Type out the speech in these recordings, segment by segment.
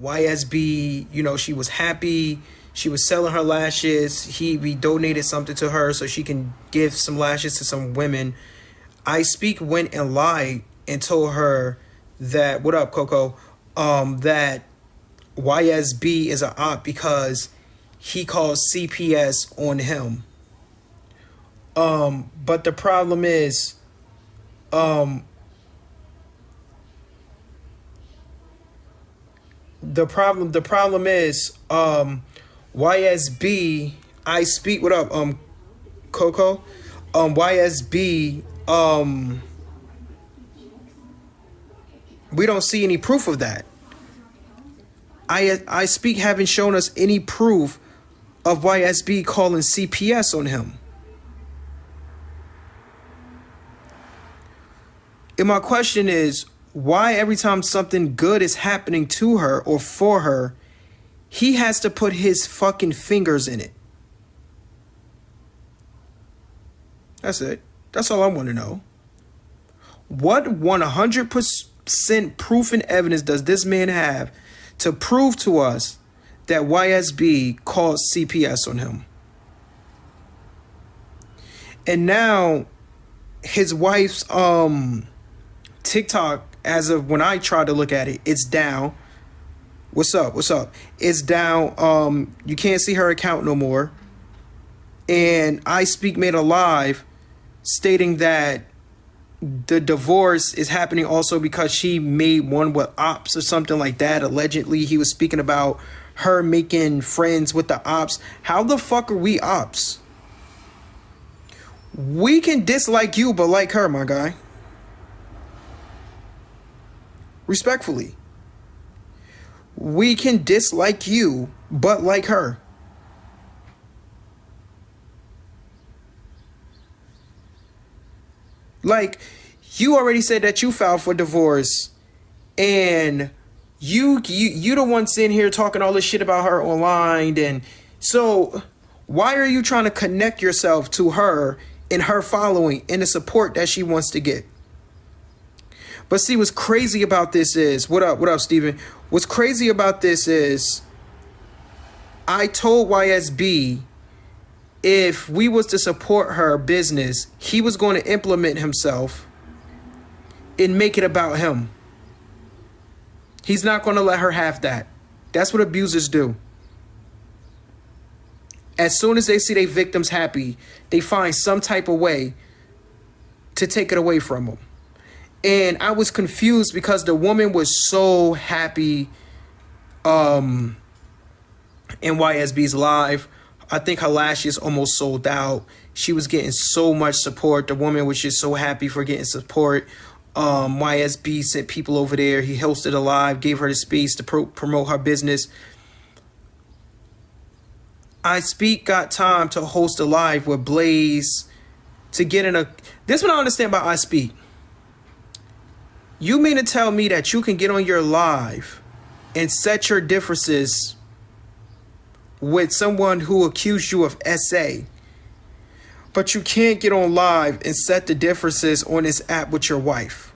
YSB, you know, she was happy. She was selling her lashes. We donated something to her so she can give some lashes to some women. ispeak went and lied and told her that, what up, Coco? That YSB is an op because he called CPS on him. But the problem is, the problem is, YSB, ispeak, what up, Coco? YSB, we don't see any proof of that. ispeak haven't shown us any proof of YSB calling CPS on him. And my question is, why every time something good is happening to her or for her, he has to put his fucking fingers in it? That's it. That's all I want to know. What 100% proof and evidence does this man have to prove to us that YSB called CPS on him? And now his wife's TikTok, as of when I tried to look at it, it's down. What's up? It's down. You can't see her account no more. And ispeak made a live stating that the divorce is happening also because she made one with ops or something like that. Allegedly, he was speaking about her making friends with the ops. How the fuck are we ops? We can dislike you, but like her, my guy. Respectfully. We can dislike you, but like her. Like, you already said that you filed for divorce, and you the one sitting here talking all this shit about her online. And so why are you trying to connect yourself to her and her following and the support that she wants to get? But see, what's crazy about this is, what up, Steven? What's crazy about this is, I told YSB if we was to support her business, he was going to implement himself and make it about him. He's not going to let her have that. That's what abusers do. As soon as they see their victims happy, they find some type of way to take it away from them. And I was confused because the woman was so happy in YSB's live. I think her lashes almost sold out. She was getting so much support. The woman was just so happy for getting support. YSB sent people over there. He hosted a live, gave her the space to promote her business. ispeak got time to host a live with Blaze to get in a... This is what I understand about ispeak. You mean to tell me that you can get on your live and set your differences with someone who accused you of SA, but you can't get on live and set the differences on this app with your wife?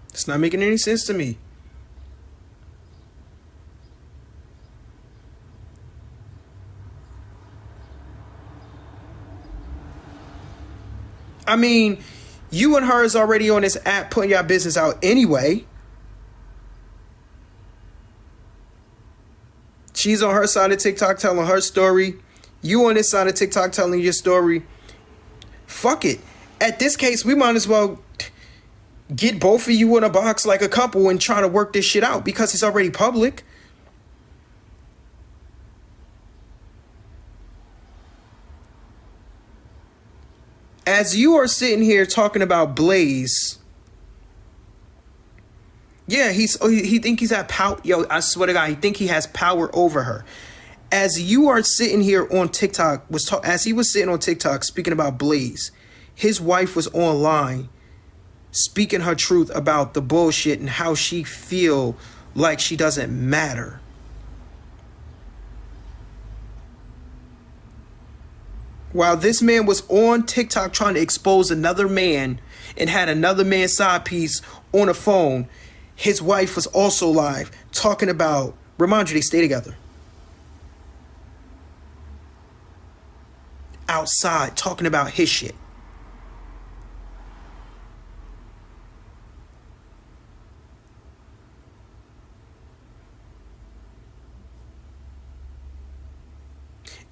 It's not making any sense to me. I mean, you and her is already on this app putting your business out anyway. She's on her side of TikTok telling her story. You on this side of TikTok telling your story. Fuck it. At this case, we might as well get both of you in a box like a couple and try to work this shit out because it's already public. As you are sitting here talking about Blaze, yeah, he think he's at power. Yo, I swear to God, he think he has power over her. As you are sitting here on TikTok, as he was sitting on TikTok speaking about Blaze, his wife was online speaking her truth about the bullshit and how she feel like she doesn't matter. While this man was on TikTok trying to expose another man and had another man's side piece on a phone, his wife was also live talking about, remind you, they stay together. Outside talking about his shit.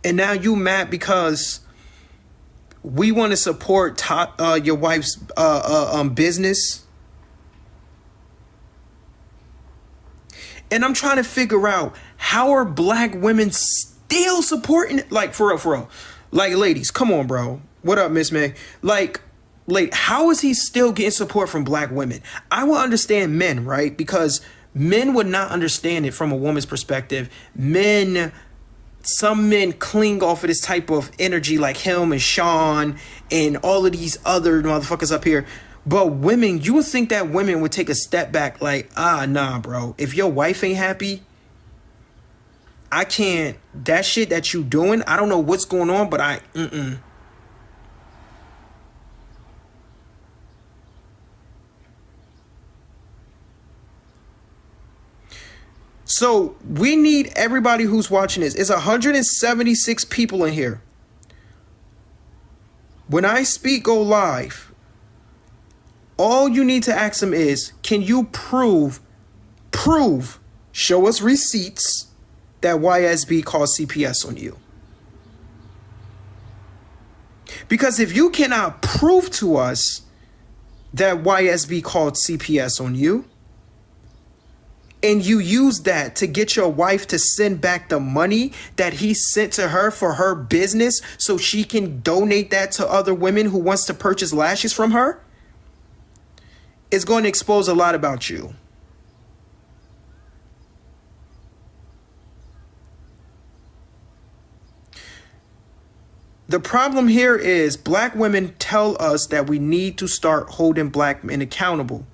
And now you mad because we want to support your wife's business. And I'm trying to figure out, how are black women still supporting it? Like, for real, for real. Like, ladies, come on, bro. What up, Miss May? Like, how is he still getting support from black women? I will understand men, right? Because men would not understand it from a woman's perspective. Some men cling off of this type of energy, like him and Sean and all of these other motherfuckers up here. But women, you would think that women would take a step back, like, nah, bro. If your wife ain't happy, I can't. That shit that you doing, I don't know what's going on, but So we need everybody who's watching this. It's 176 people in here. When I speak go live, all you need to ask them is, can you prove, show us receipts that YSB called CPS on you? Because if you cannot prove to us that YSB called CPS on you, and you use that to get your wife to send back the money that he sent to her for her business so she can donate that to other women who wants to purchase lashes from her, it's going to expose a lot about you. The problem here is black women tell us that we need to start holding black men accountable.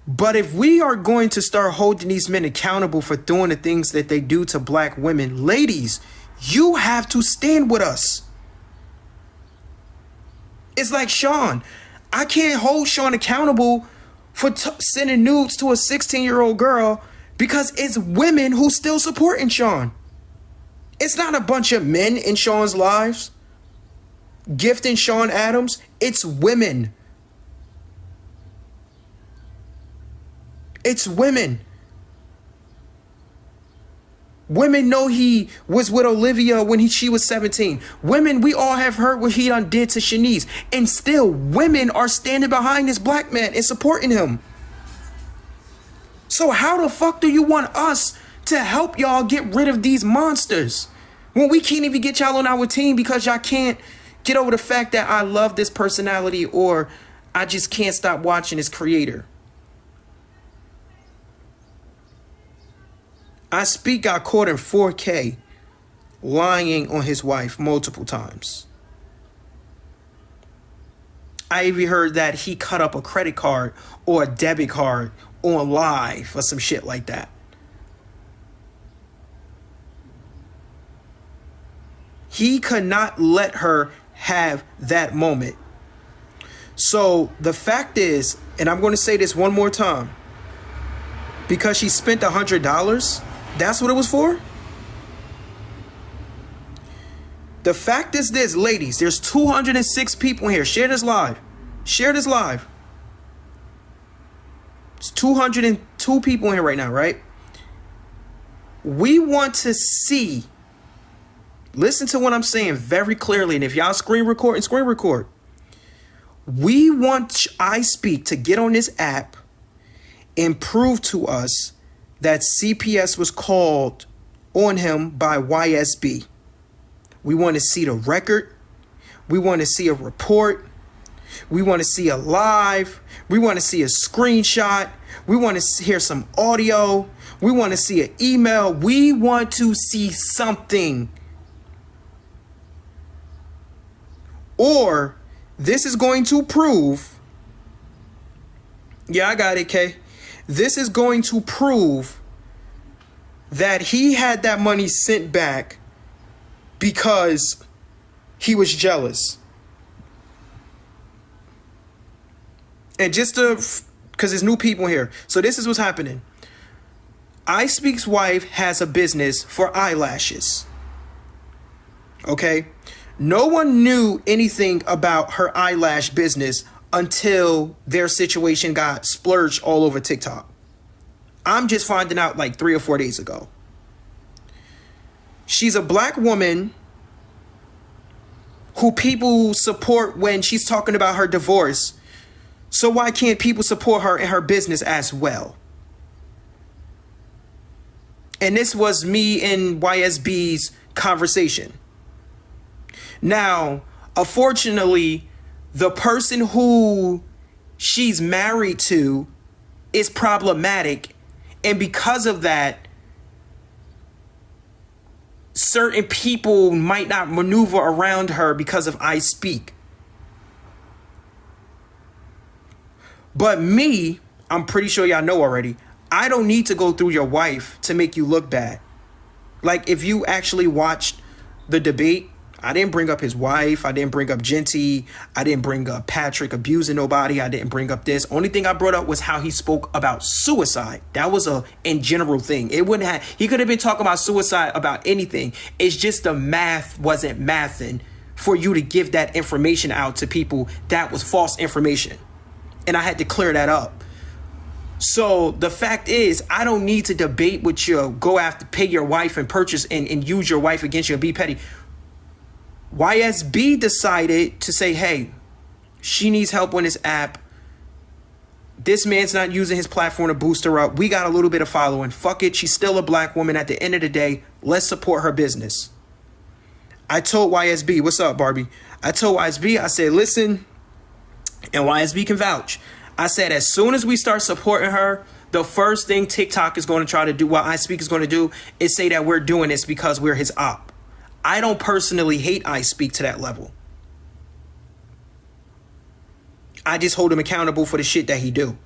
But if we are going to start holding these men accountable for doing the things that they do to black women, ladies, you have to stand with us. It's like Sean. I can't hold Sean accountable for sending nudes to a 16-year-old girl because it's women who still supporting Sean. It's not a bunch of men in Sean's lives gifting Sean Adams. It's women. It's women. Women know he was with Olivia when she was 17. Women, we all have heard what he done did to Shanice. And still, women are standing behind this black man and supporting him. So how the fuck do you want us to help y'all get rid of these monsters when we can't even get y'all on our team because y'all can't get over the fact that I love this personality or I just can't stop watching his creator? Ispeak got caught in 4K lying on his wife multiple times. I even heard that he cut up a credit card or a debit card on live or some shit like that. He could not let her have that moment. So the fact is, and I'm going to say this one more time, because she spent $100, that's what it was for? The fact is this, ladies, there's 206 people here. Share this live. Share this live. It's 202 people in here right now, right? We want to see, listen to what I'm saying very clearly. And if y'all screen record, we want Ispeak to get on this app and prove to us that CPS was called on him by YSB. We want to see the record. We want to see a report. We want to see a live. We want to see a screenshot. We want to hear some audio. We want to see an email. We want to see something. Or this is going to prove, yeah, I got it, Kay. This is going to prove that he had that money sent back because he was jealous. And just to because there's new people here. So this is what's happening. ispeak's wife has a business for eyelashes. Okay? No one knew anything about her eyelash business until their situation got splurged all over TikTok. I'm just finding out like 3 or 4 days ago. She's a black woman who people support when she's talking about her divorce. So why can't people support her in her business as well? And this was me and YSB's conversation. Now, unfortunately, the person who she's married to is problematic. And because of that, certain people might not maneuver around her because of ispeak. But me, I'm pretty sure y'all know already, I don't need to go through your wife to make you look bad. Like, if you actually watched the debate, I didn't bring up his wife. I didn't bring up Genty. I didn't bring up Patrick abusing nobody. I didn't bring up this. Only thing I brought up was how he spoke about suicide. That was a in general thing. It wouldn't have, he could have been talking about suicide about anything. It's just the math wasn't mathing for you to give that information out to people. That was false information. And I had to clear that up. So the fact is, I don't need to debate with you, go after, pay your wife and purchase and use your wife against you and be petty. YSB decided to say, hey, she needs help on this app. This man's not using his platform to boost her up. We got a little bit of following. Fuck it. She's still a black woman. At the end of the day, let's support her business. I told YSB, what's up, Barbie? I told YSB, I said, listen, and YSB can vouch. I said, as soon as we start supporting her, the first thing TikTok is going to try to do, what ispeak is going to do, is say that we're doing this because we're his op. I don't personally hate ispeak to that level. I just hold him accountable for the shit that he do.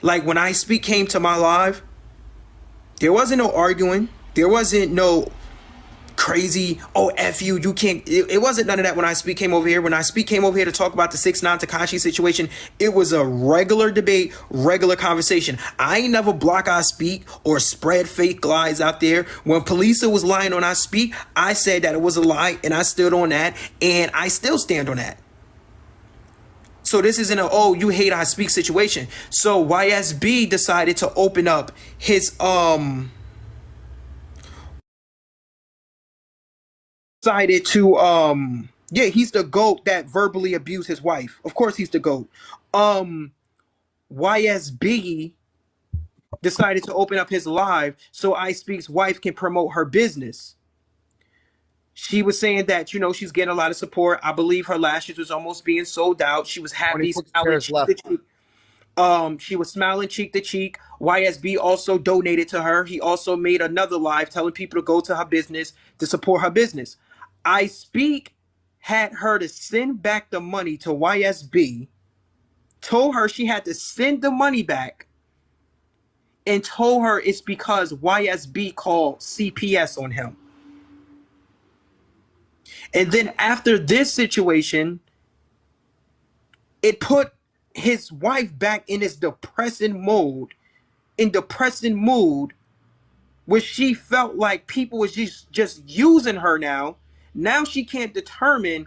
Like, when ispeak came to my live, there wasn't no arguing. There wasn't no crazy, oh, F you, you can't. It wasn't none of that when ispeak came over here. When ispeak came over here to talk about the 6ix9ine Tekashi situation, it was a regular debate, regular conversation. I ain't never block ispeak or spread fake lies out there. When Polisa was lying on ispeak, I said that it was a lie, and I stood on that, and I still stand on that. So this isn't a, oh, you hate ispeak situation. So YSB decided to open up his decided to yeah, he's the GOAT that verbally abused his wife. Of course he's the GOAT. YSB decided to open up his live so ispeak's wife can promote her business. She was saying that, you know, she's getting a lot of support. I believe her lashes was almost being sold out. She was happy, smiling cheek to cheek. She was smiling cheek to cheek. YSB also donated to her. He also made another live telling people to go to her business to support her business. ispeak had her to send back the money to YSB, told her she had to send the money back, and told her it's because YSB called CPS on him. And then after this situation, it put his wife back in this depressing mood, where she felt like people was just using her now. Now she can't determine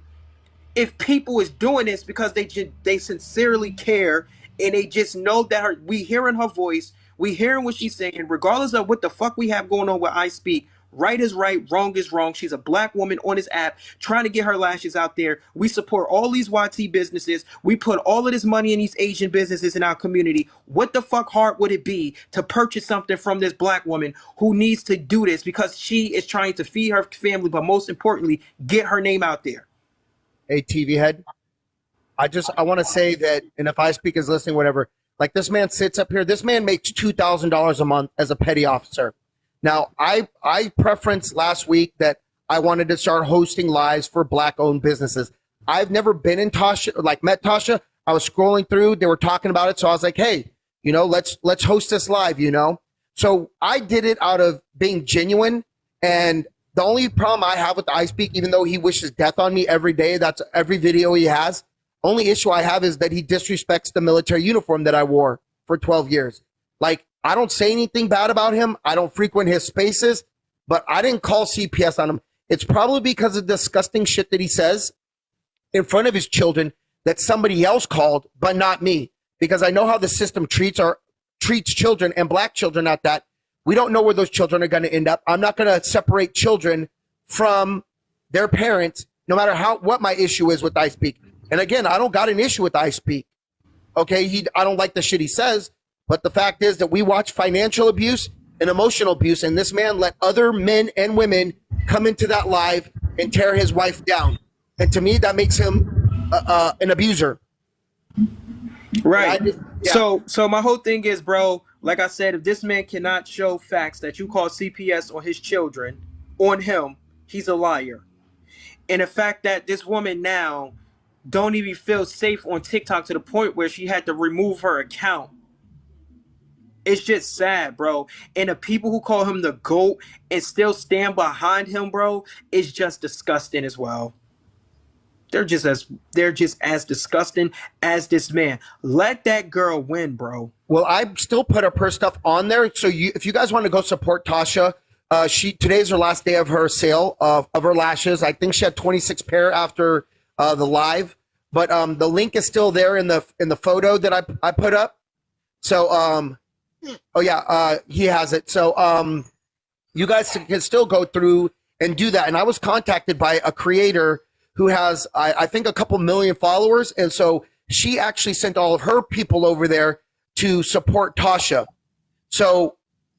if people is doing this because they sincerely care, and they just know that we hearing her voice, we hearing what she's saying, regardless of what the fuck we have going on with ispeak. Right is right, wrong is wrong. She's a black woman on this app trying to get her lashes out there. We support all these YT businesses. We put all of this money in these Asian businesses in our community. What the fuck hard would it be to purchase something from this black woman who needs to do this because she is trying to feed her family, but most importantly, get her name out there? Hey, TV head, I want to say that, and if ispeak is listening, whatever, like, this man sits up here. This man makes $2,000 a month as a petty officer. Now, I preferenced last week that I wanted to start hosting lives for black-owned businesses. I've never been in Tasha, like, met Tasha. I was scrolling through. They were talking about it. So I was like, hey, you know, let's host this live, you know. So I did it out of being genuine. And the only problem I have with ispeak, even though he wishes death on me every day, that's every video he has, only issue I have is that he disrespects the military uniform that I wore for 12 years. Like, I don't say anything bad about him. I don't frequent his spaces, but I didn't call CPS on him. It's probably because of disgusting shit that he says in front of his children that somebody else called, but not me, because I know how the system treats children, and black children at that. We don't know where those children are going to end up. I'm not going to separate children from their parents, no matter what my issue is with ispeak. And again, I don't got an issue with ispeak. Okay, I don't like the shit he says, but the fact is that we watch financial abuse and emotional abuse, and this man let other men and women come into that live and tear his wife down. And to me, that makes him an abuser. Right. So my whole thing is, bro, like I said, if this man cannot show facts that you call CPS on his children, on him, he's a liar. And the fact that this woman now don't even feel safe on TikTok to the point where she had to remove her account. It's just sad, bro. And the people who call him the GOAT and still stand behind him, bro, is just disgusting as well. They're just as disgusting as this man. Let that girl win, bro. Well, I still put up her stuff on there. So if you guys want to go support Tasha, today's her last day of her sale of her lashes. I think she had 26 pair after the live, but the link is still there in the photo that I put up. So he has it. So you guys can still go through and do that. And I was contacted by a creator who has, I think, a couple million followers. And so she actually sent all of her people over there to support Tasha. So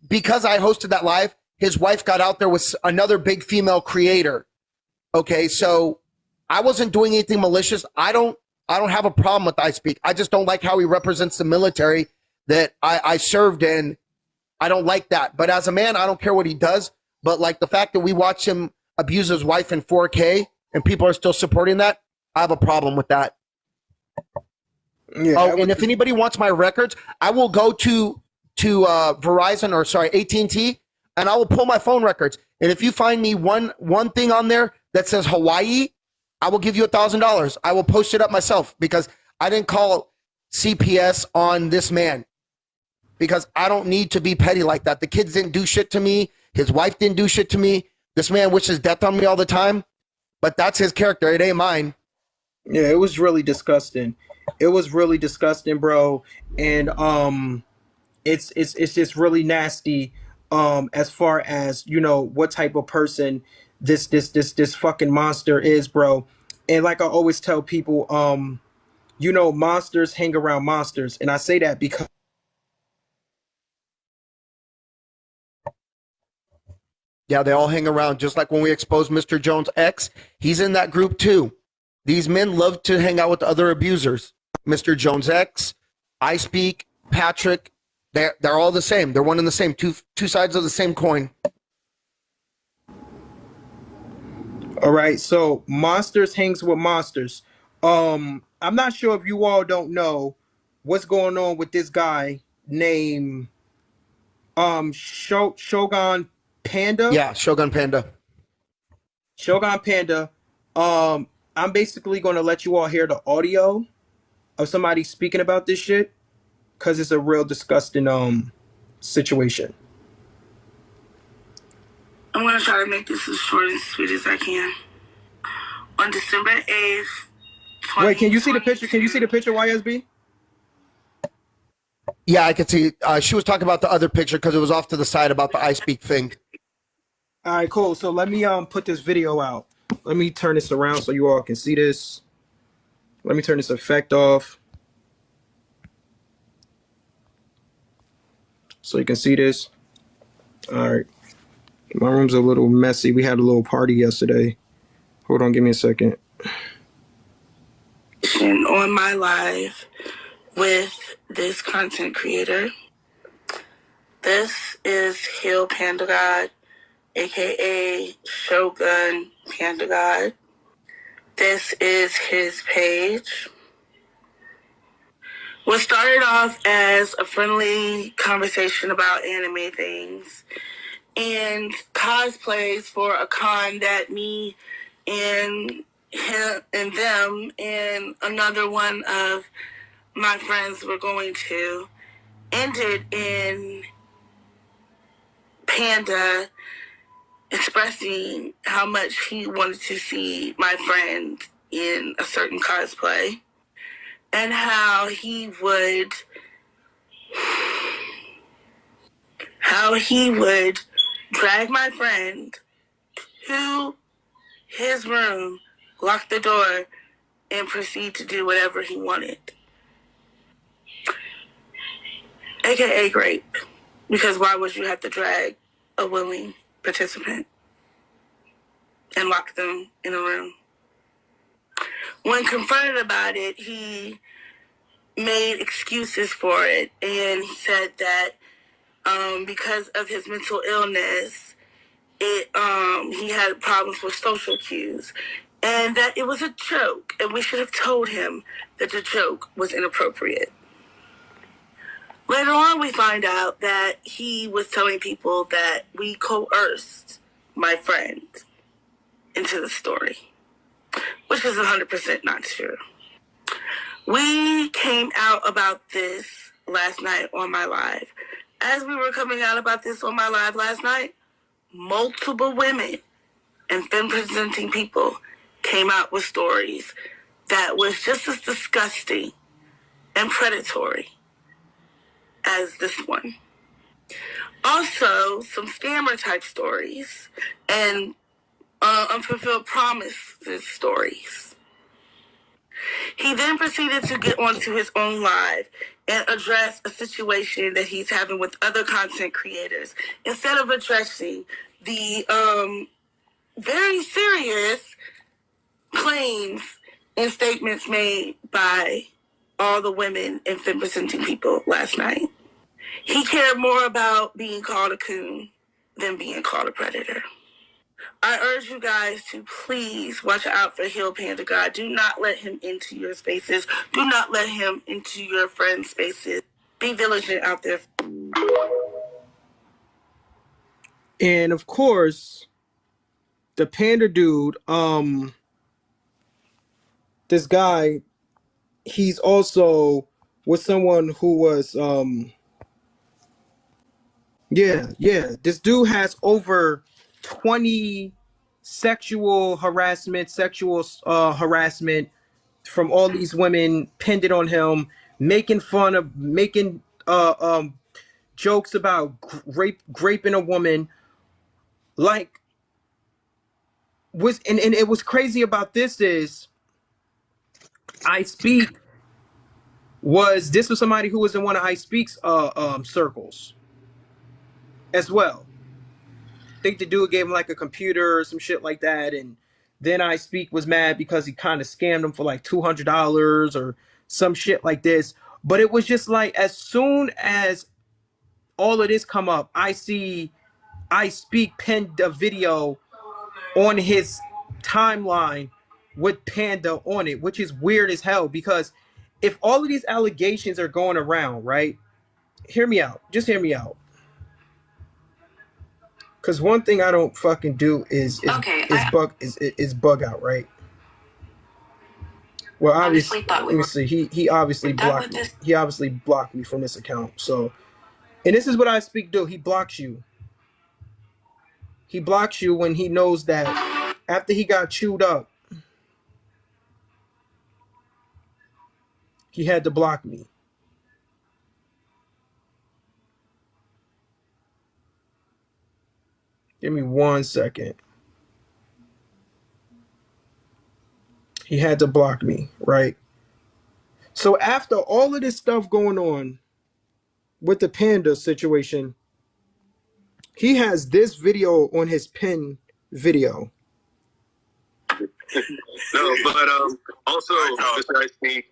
because I hosted that live, his wife got out there with another big female creator. Okay, so I wasn't doing anything malicious. I don't have a problem with ispeak. I just don't like how he represents the military that I served in. I don't like that. But as a man, I don't care what he does. But like the fact that we watch him abuse his wife in 4K and people are still supporting that, I have a problem with that. Yeah, and if anybody wants my records, I will go to Verizon or AT&T, and I will pull my phone records. And if you find me one thing on there that says Hawaii, I will give you $1,000. I will post it up myself because I didn't call CPS on this man because I don't need to be petty like that. The kids didn't do shit to me. His wife didn't do shit to me. This man wishes death on me all the time, but that's his character. It ain't mine. Yeah, it was really disgusting. It was really disgusting, bro. And it's just really nasty. As far as what type of person this fucking monster is, bro. And like I always tell people, monsters hang around monsters, and I say that because. Yeah, they all hang around. Just like when we exposed Mr. Jones' ex, he's in that group too. These men love to hang out with other abusers. Mr. Jones' ex, ispeak, Patrick, they're all the same. They're one and the same, two sides of the same coin. All right, so monsters hangs with monsters. I'm not sure if you all don't know what's going on with this guy named Shogun Panda. Yeah, Shogun Panda. Shogun Panda. I'm basically going to let you all hear the audio of somebody speaking about this shit because it's a real disgusting situation. I'm going to try to make this as short and sweet as I can. On December 8th, wait, can you see the picture? Can you see the picture, YSB? Yeah, I can see. She was talking about the other picture because it was off to the side about the ispeak thing. All right, cool. So let me put this video out. Let me turn this around so you all can see this. Let me turn this effect off so you can see this. All right. My room's a little messy. We had a little party yesterday. Hold on, give me a second. On my live with this content creator. This is Hill Panda God, aka Shogun Panda God. This is his page. What started off as a friendly conversation about anime things and cosplays for a con that me and him and them and another one of my friends were going to. ended in Panda expressing how much he wanted to see my friend in a certain cosplay, and how he would drag my friend to his room, lock the door, and proceed to do whatever he wanted. AKA rape. Because why would you have to drag a willing participant and lock them in a room? When confronted about it, he made excuses for it, and he said that because of his mental illness, he had problems with social cues, and that it was a joke, and we should have told him that the joke was inappropriate. Later on, we find out that he was telling people that we coerced my friend into the story, which is 100% not true. We came out about this last night on my live. As we were coming out about this on my live last night, multiple women and femme-presenting people came out with stories that was just as disgusting and predatory as this one. Also, some scammer type stories and unfulfilled promises stories. He then proceeded to get onto his own live and address a situation that he's having with other content creators, instead of addressing the very serious claims and statements made by all the women and femme-presenting people last night. He cared more about being called a coon than being called a predator. I urge you guys to please watch out for Hill Panda God. Do not let him into your spaces. Do not let him into your friends' spaces. Be vigilant out there. And of course, the Panda dude, this guy, he's also with someone who was this dude has over 20 sexual harassment from all these women pinned it on him, making jokes about raping a woman. Like, and it was crazy about this is ispeak was somebody who was in one of ispeak's circles as well. I think the dude gave him like a computer or some shit like that, and then ispeak was mad because he kind of scammed him for like $200 or some shit like this. But it was just like, as soon as all of this come up, I see ispeak pinned a video on his timeline with Panda on it, which is weird as hell, because if all of these allegations are going around, right? Hear me out. Just hear me out. Because one thing I don't fucking do is bug out, right? Well, obviously, let me see. He obviously blocked me. He obviously blocked me from this account. So, and this is what ispeak do. He blocks you. He blocks you when he knows that after he got chewed up, he had to block me. Give me 1 second. He had to block me, right? So after all of this stuff going on with the Panda situation, he has this video on his pin video. No, but also, Mr. ispeak.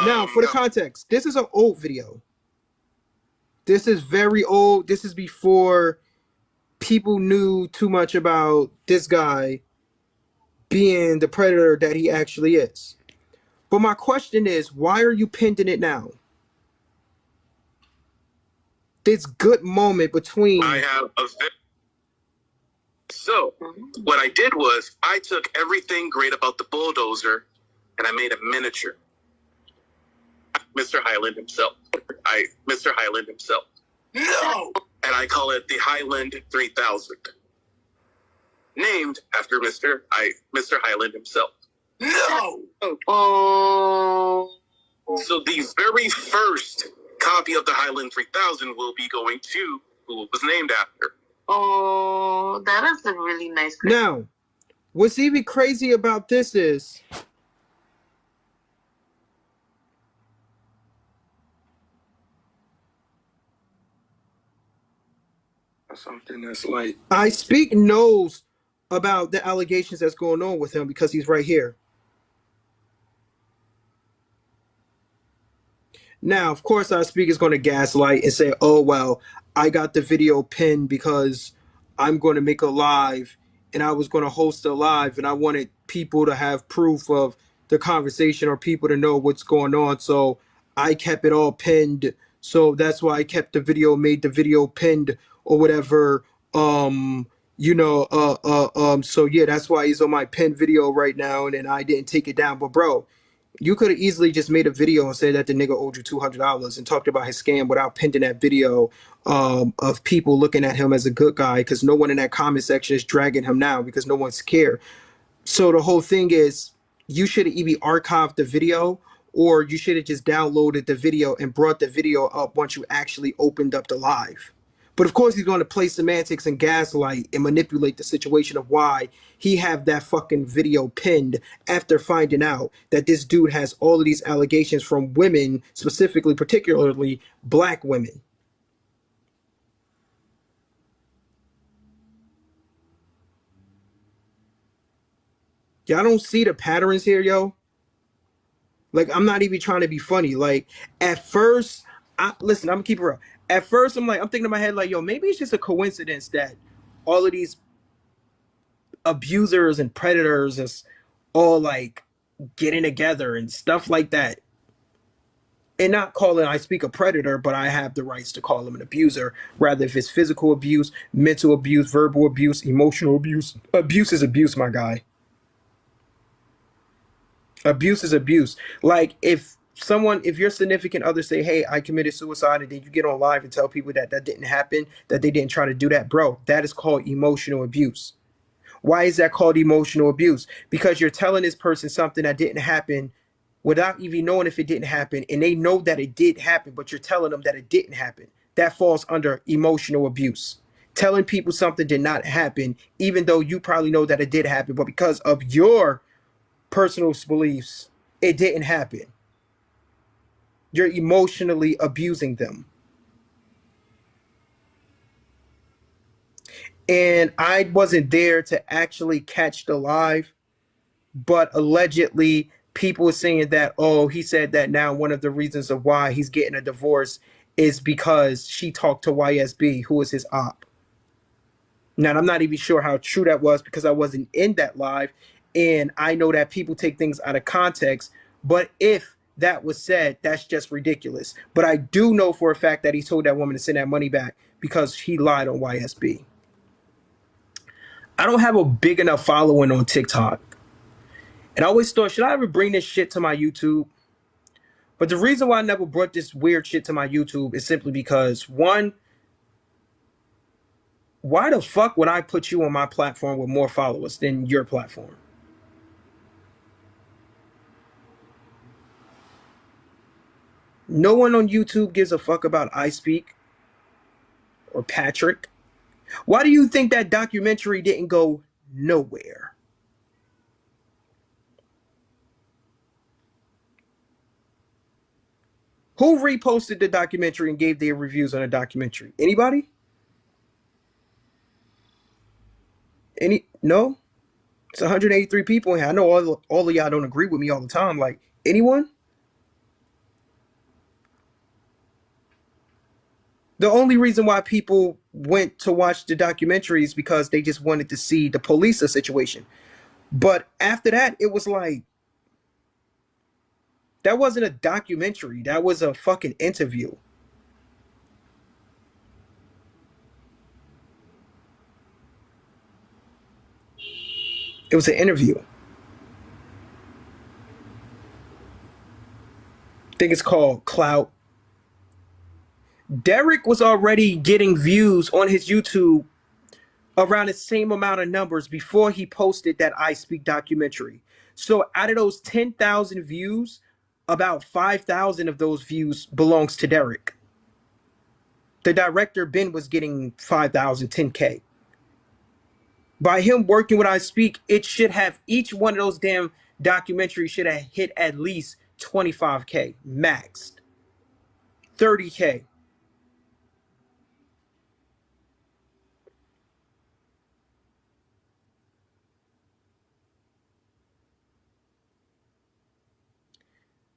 Now, for the context, this is an old video. This is very old. This is before people knew too much about this guy being the predator that he actually is. But my question is, why are you pinning it now? This good moment between... I have a... So, what I did was, I took everything great about the bulldozer, and I made a miniature. Mr. Highland himself. Mr. Highland himself. No! And I call it the Highland 3000. Named after Mr. Highland himself. No! Oh. So the very first copy of the Highland 3000 will be going to who it was named after. Oh, that is a really nice question. Now, what's even crazy about this is something that's like ispeak knows about the allegations that's going on with him because he's right here. Now, of course, ispeak is going to gaslight and say, oh, well, I got the video pinned because I'm going to make a live and I was going to host a live and I wanted people to have proof of the conversation or people to know what's going on. So I kept it all pinned. So that's why I kept the video, made the video pinned or whatever. So yeah, that's why he's on my pinned video right now. And then I didn't take it down. But bro, you could have easily just made a video and said that the nigga owed you $200 and talked about his scam without pinning that video of people looking at him as a good guy, because no one in that comment section is dragging him now because no one's care. So the whole thing is, you should have either archived the video or you should have just downloaded the video and brought the video up once you actually opened up the live. But of course, he's going to play semantics and gaslight and manipulate the situation of why he have that fucking video pinned after finding out that this dude has all of these allegations from women, specifically, particularly black women. Y'all don't see the patterns here, yo? Like, I'm not even trying to be funny. Like, at first, listen, I'm gonna keep it real. At first, I'm thinking in my head, like, yo, maybe it's just a coincidence that all of these abusers and predators is all like getting together and stuff like that. And not calling ispeak a predator, but I have the rights to call him an abuser. Rather, if it's physical abuse, mental abuse, verbal abuse, emotional abuse. Abuse is abuse, my guy. Abuse is abuse. Like, if your significant other say, hey, I committed suicide, and then you get on live and tell people that that didn't happen, that they didn't try to do that, bro, that is called emotional abuse. Why is that called emotional abuse? Because you're telling this person something that didn't happen without even knowing if it didn't happen, and they know that it did happen, but you're telling them that it didn't happen. That falls under emotional abuse. Telling people something did not happen, even though you probably know that it did happen, but because of your personal beliefs, it didn't happen. You're emotionally abusing them. And I wasn't there to actually catch the live, but allegedly people are saying that, oh, he said that now one of the reasons of why he's getting a divorce is because she talked to YSB, who is his op. Now, I'm not even sure how true that was because I wasn't in that live, and I know that people take things out of context, but if that was said, that's just ridiculous. But I do know for a fact that he told that woman to send that money back because he lied on YSB. I don't have a big enough following on TikTok. And I always thought, should I ever bring this shit to my YouTube? But the reason why I never brought this weird shit to my YouTube is simply because, one, why the fuck would I put you on my platform with more followers than your platform? No one on YouTube gives a fuck about ispeak or Patrick. Why do you think that documentary didn't go nowhere? Who reposted the documentary and gave their reviews on the documentary? Anybody? No? It's 183 people in here. I know all of y'all don't agree with me all the time. Like, anyone? The only reason why people went to watch the documentary is because they just wanted to see the police situation. But after that, it was like, that wasn't a documentary. That was a fucking interview. It was an interview. think it's called Clout. Derek was already getting views on his YouTube around the same amount of numbers before he posted that I Speak documentary. So out of those 10,000 views, about 5,000 of those views belongs to Derek. The director Ben was getting 5,000, 10K. By him working with I Speak, it should have each one of those damn documentaries should have hit at least 25K maxed, 30K.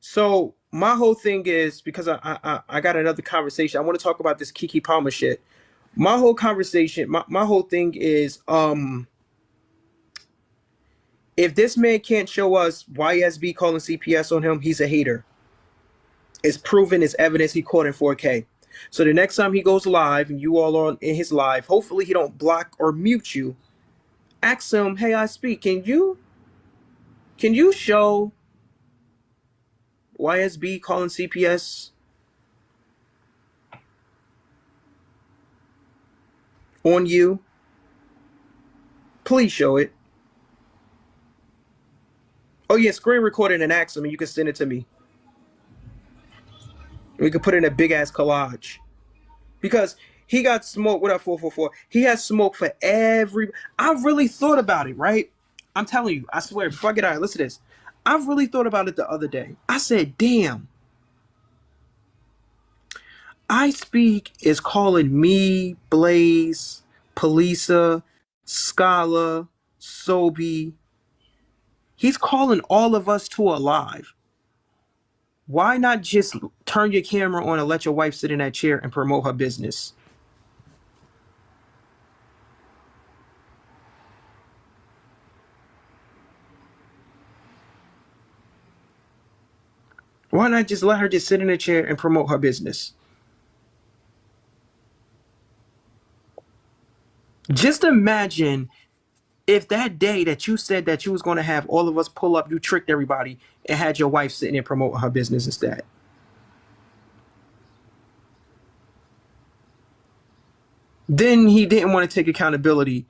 So my whole thing is because I got another conversation. I want to talk about this Kiki Palmer shit. My whole conversation, my whole thing is if this man can't show us YSB calling CPS on him, he's a hater. It's proven, it's evidence he caught in 4K. So the next time he goes live and you all are in his live, hopefully he don't block or mute you. Ask him, hey, I speak. Can you show YSB calling CPS on you? Please show it. Oh yeah, screen record it and ask him, and you can send it to me. We could put it in a big ass collage because he got smoke. What up, 444? He has smoke for every. I really thought about it, right? I'm telling you, I swear. Before I get out, listen to this. I've really thought about it the other day. I said, "Damn, I Speak is calling me, Blaze, Polisa, Scala, Sobi. He's calling all of us to a live. Why not just turn your camera on and let your wife sit in that chair and promote her business?" Why not just let her just sit in a chair and promote her business? Just imagine if that day that you said that you was going to have all of us pull up, you tricked everybody and had your wife sitting and promote her business instead. Then he didn't want to take accountability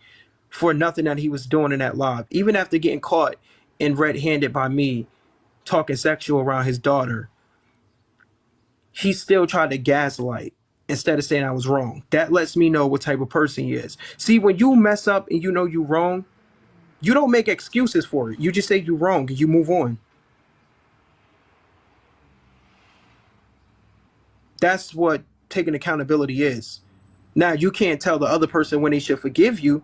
for nothing that he was doing in that live. Even after getting caught and red-handed by me talking sexual around his daughter, he still tried to gaslight instead of saying I was wrong. That lets me know what type of person he is. See, when you mess up and you know you're wrong, you don't make excuses for it. You just say you're wrong and you move on. That's what taking accountability is. Now, you can't tell the other person when they should forgive you,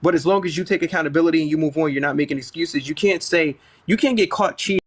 but as long as you take accountability and you move on, you're not making excuses. You can't get caught cheating.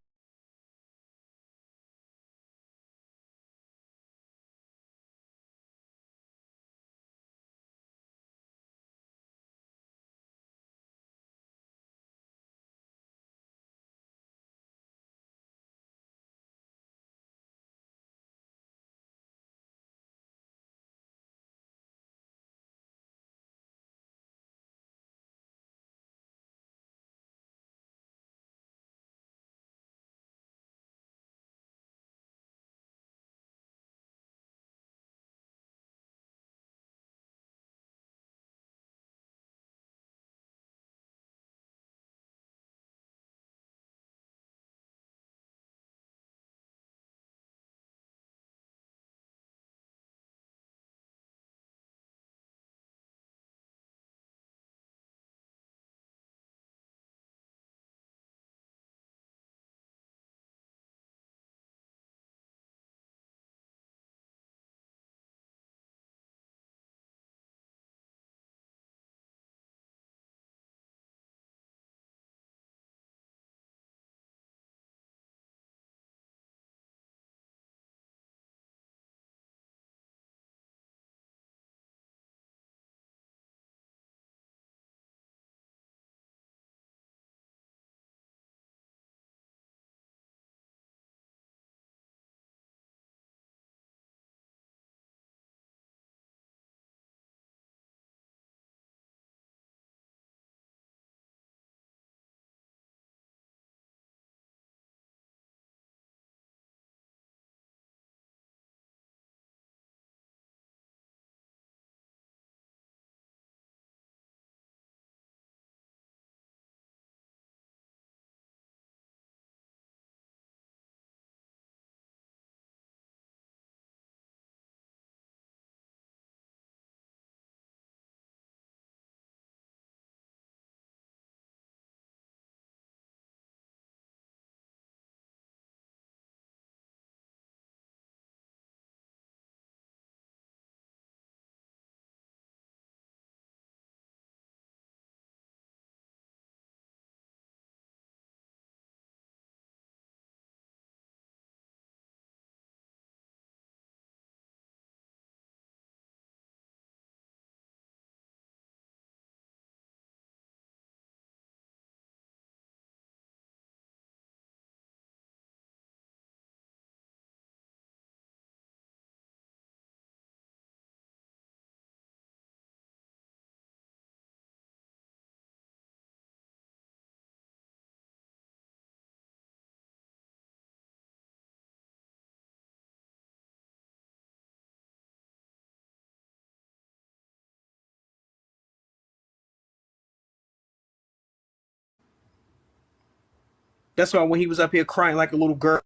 That's why when he was up here crying like a little girl,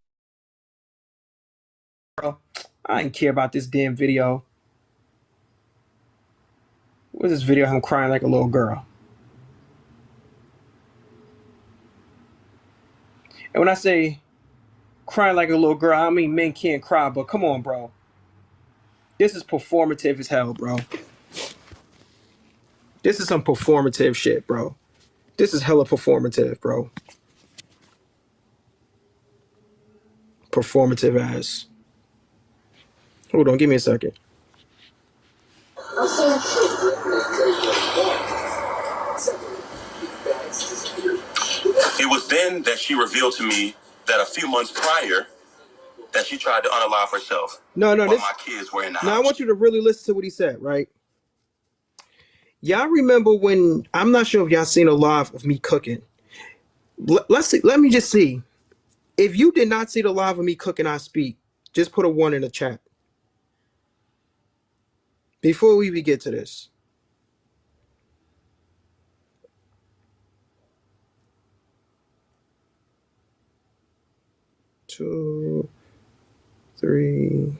I didn't care about this damn video. What's this video of him crying like a little girl? And when I say crying like a little girl, I mean men can't cry, but come on, bro. This is performative as hell, bro. This is some performative shit, bro. This is hella performative, bro. Performative ass. Hold on, give me a second. It was then that she revealed to me that a few months prior that she tried to unalive herself. No, while my kids were in the house. Now I want you to really listen to what he said, right? Y'all remember when, I'm not sure if y'all seen a live of me cooking. Let's see. Let me just see. If you did not see the live of me cooking, I speak. Just put a 1 in the chat. Before we even get to this. 2, 3,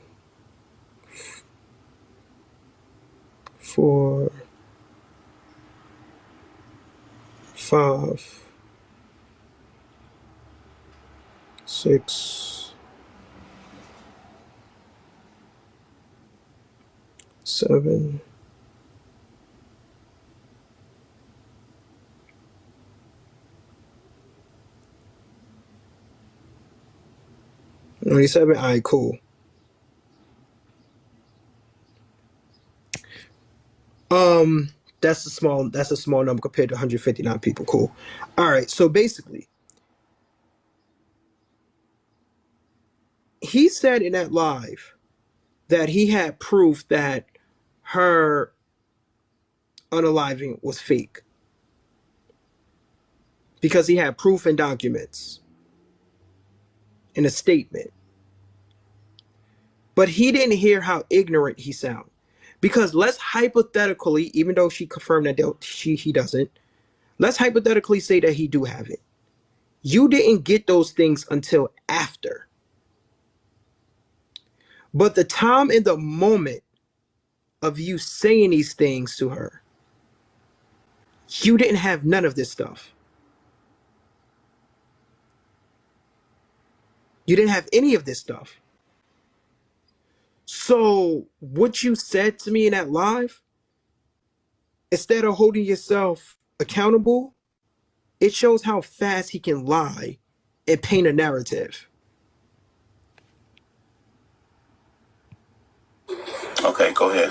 4, 5, 6, 7, 97. All right, cool. That's a small number compared to 159 people. Cool. All right, so basically, he said in that live that he had proof that her unaliving was fake because he had proof and documents in a statement. But he didn't hear how ignorant he sounded. Because let's hypothetically, even though she confirmed that he doesn't, let's hypothetically say that he do have it. You didn't get those things until after. But the time and the moment of you saying these things to her, you didn't have none of this stuff. You didn't have any of this stuff. So what you said to me in that live, instead of holding yourself accountable, it shows how fast he can lie and paint a narrative. Okay, go ahead.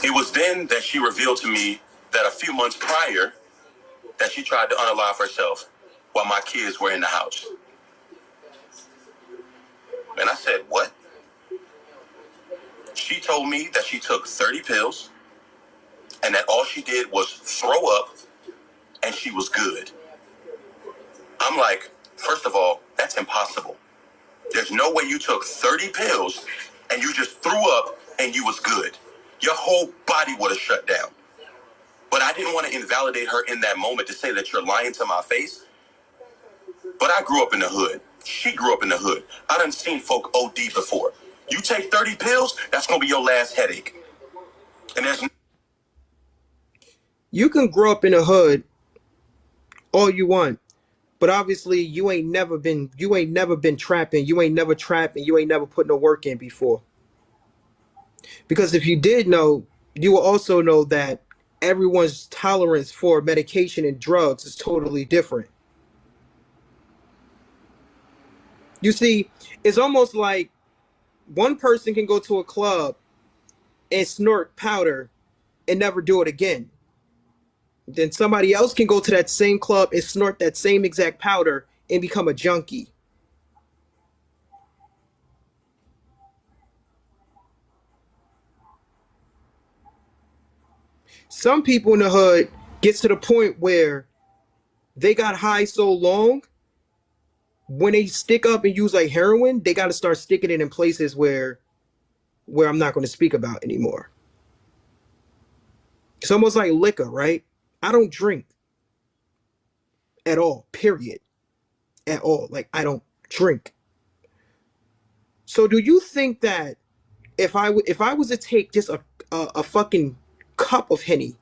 It was then that she revealed to me that a few months prior that she tried to unalive herself while my kids were in the house. And I said, what? She told me that she took 30 pills and that all she did was throw up and she was good. I'm like, first of all, that's impossible. There's no way you took 30 pills and you just threw up and you was good. Your whole body would have shut down. But I didn't want to invalidate her in that moment to say that you're lying to my face. But I grew up in the hood. She grew up in the hood. I done seen folk OD before. You take 30 pills, that's going to be your last headache. And there's... You can grow up in the hood all you want, but obviously you ain't never been trapping. You ain't never trapped and you ain't never put no work in before. Because if you did know, you will also know that everyone's tolerance for medication and drugs is totally different. You see, it's almost like one person can go to a club and snort powder and never do it again. Then somebody else can go to that same club and snort that same exact powder and become a junkie. Some people in the hood gets to the point where they got high so long, when they stick up and use like heroin, they got to start sticking it in places where I'm not going to speak about anymore. It's almost like liquor, right? I don't drink at all, period. At all. Like, I don't drink. So do you think that if I was to take just a fucking cup of Henny,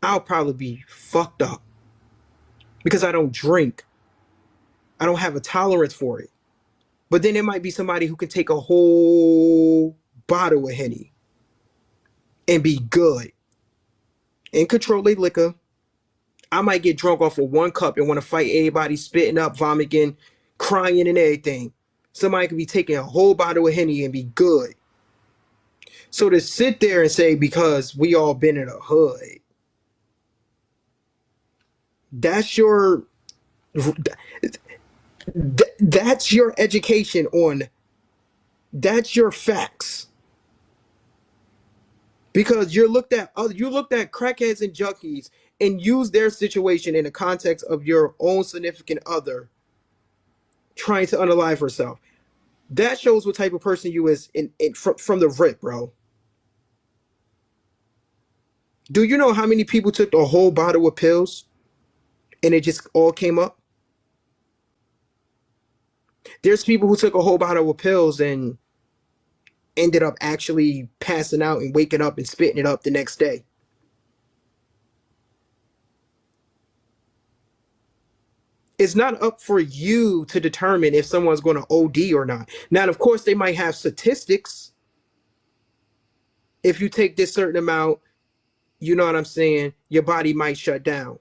I'll probably be fucked up because I don't drink. I don't have a tolerance for it. But then there might be somebody who can take a whole bottle of Henny and be good and control their liquor. I might get drunk off of one cup and want to fight everybody, spitting up, vomiting, crying, and everything. Somebody could be taking a whole bottle of Henny and be good. So to sit there and say because we all been in a hood, that's your that's your education on, that's your facts. Because you looked at crackheads and junkies and used their situation in the context of your own significant other trying to unalive herself. That shows what type of person you is from the rip, bro. Do you know how many people took the whole bottle of pills and it just all came up? There's people who took a whole bottle of pills and ended up actually passing out and waking up and spitting it up the next day. It's not up for you to determine if someone's going to OD or not. Now, of course, they might have statistics. If you take this certain amount, you know what I'm saying, your body might shut down.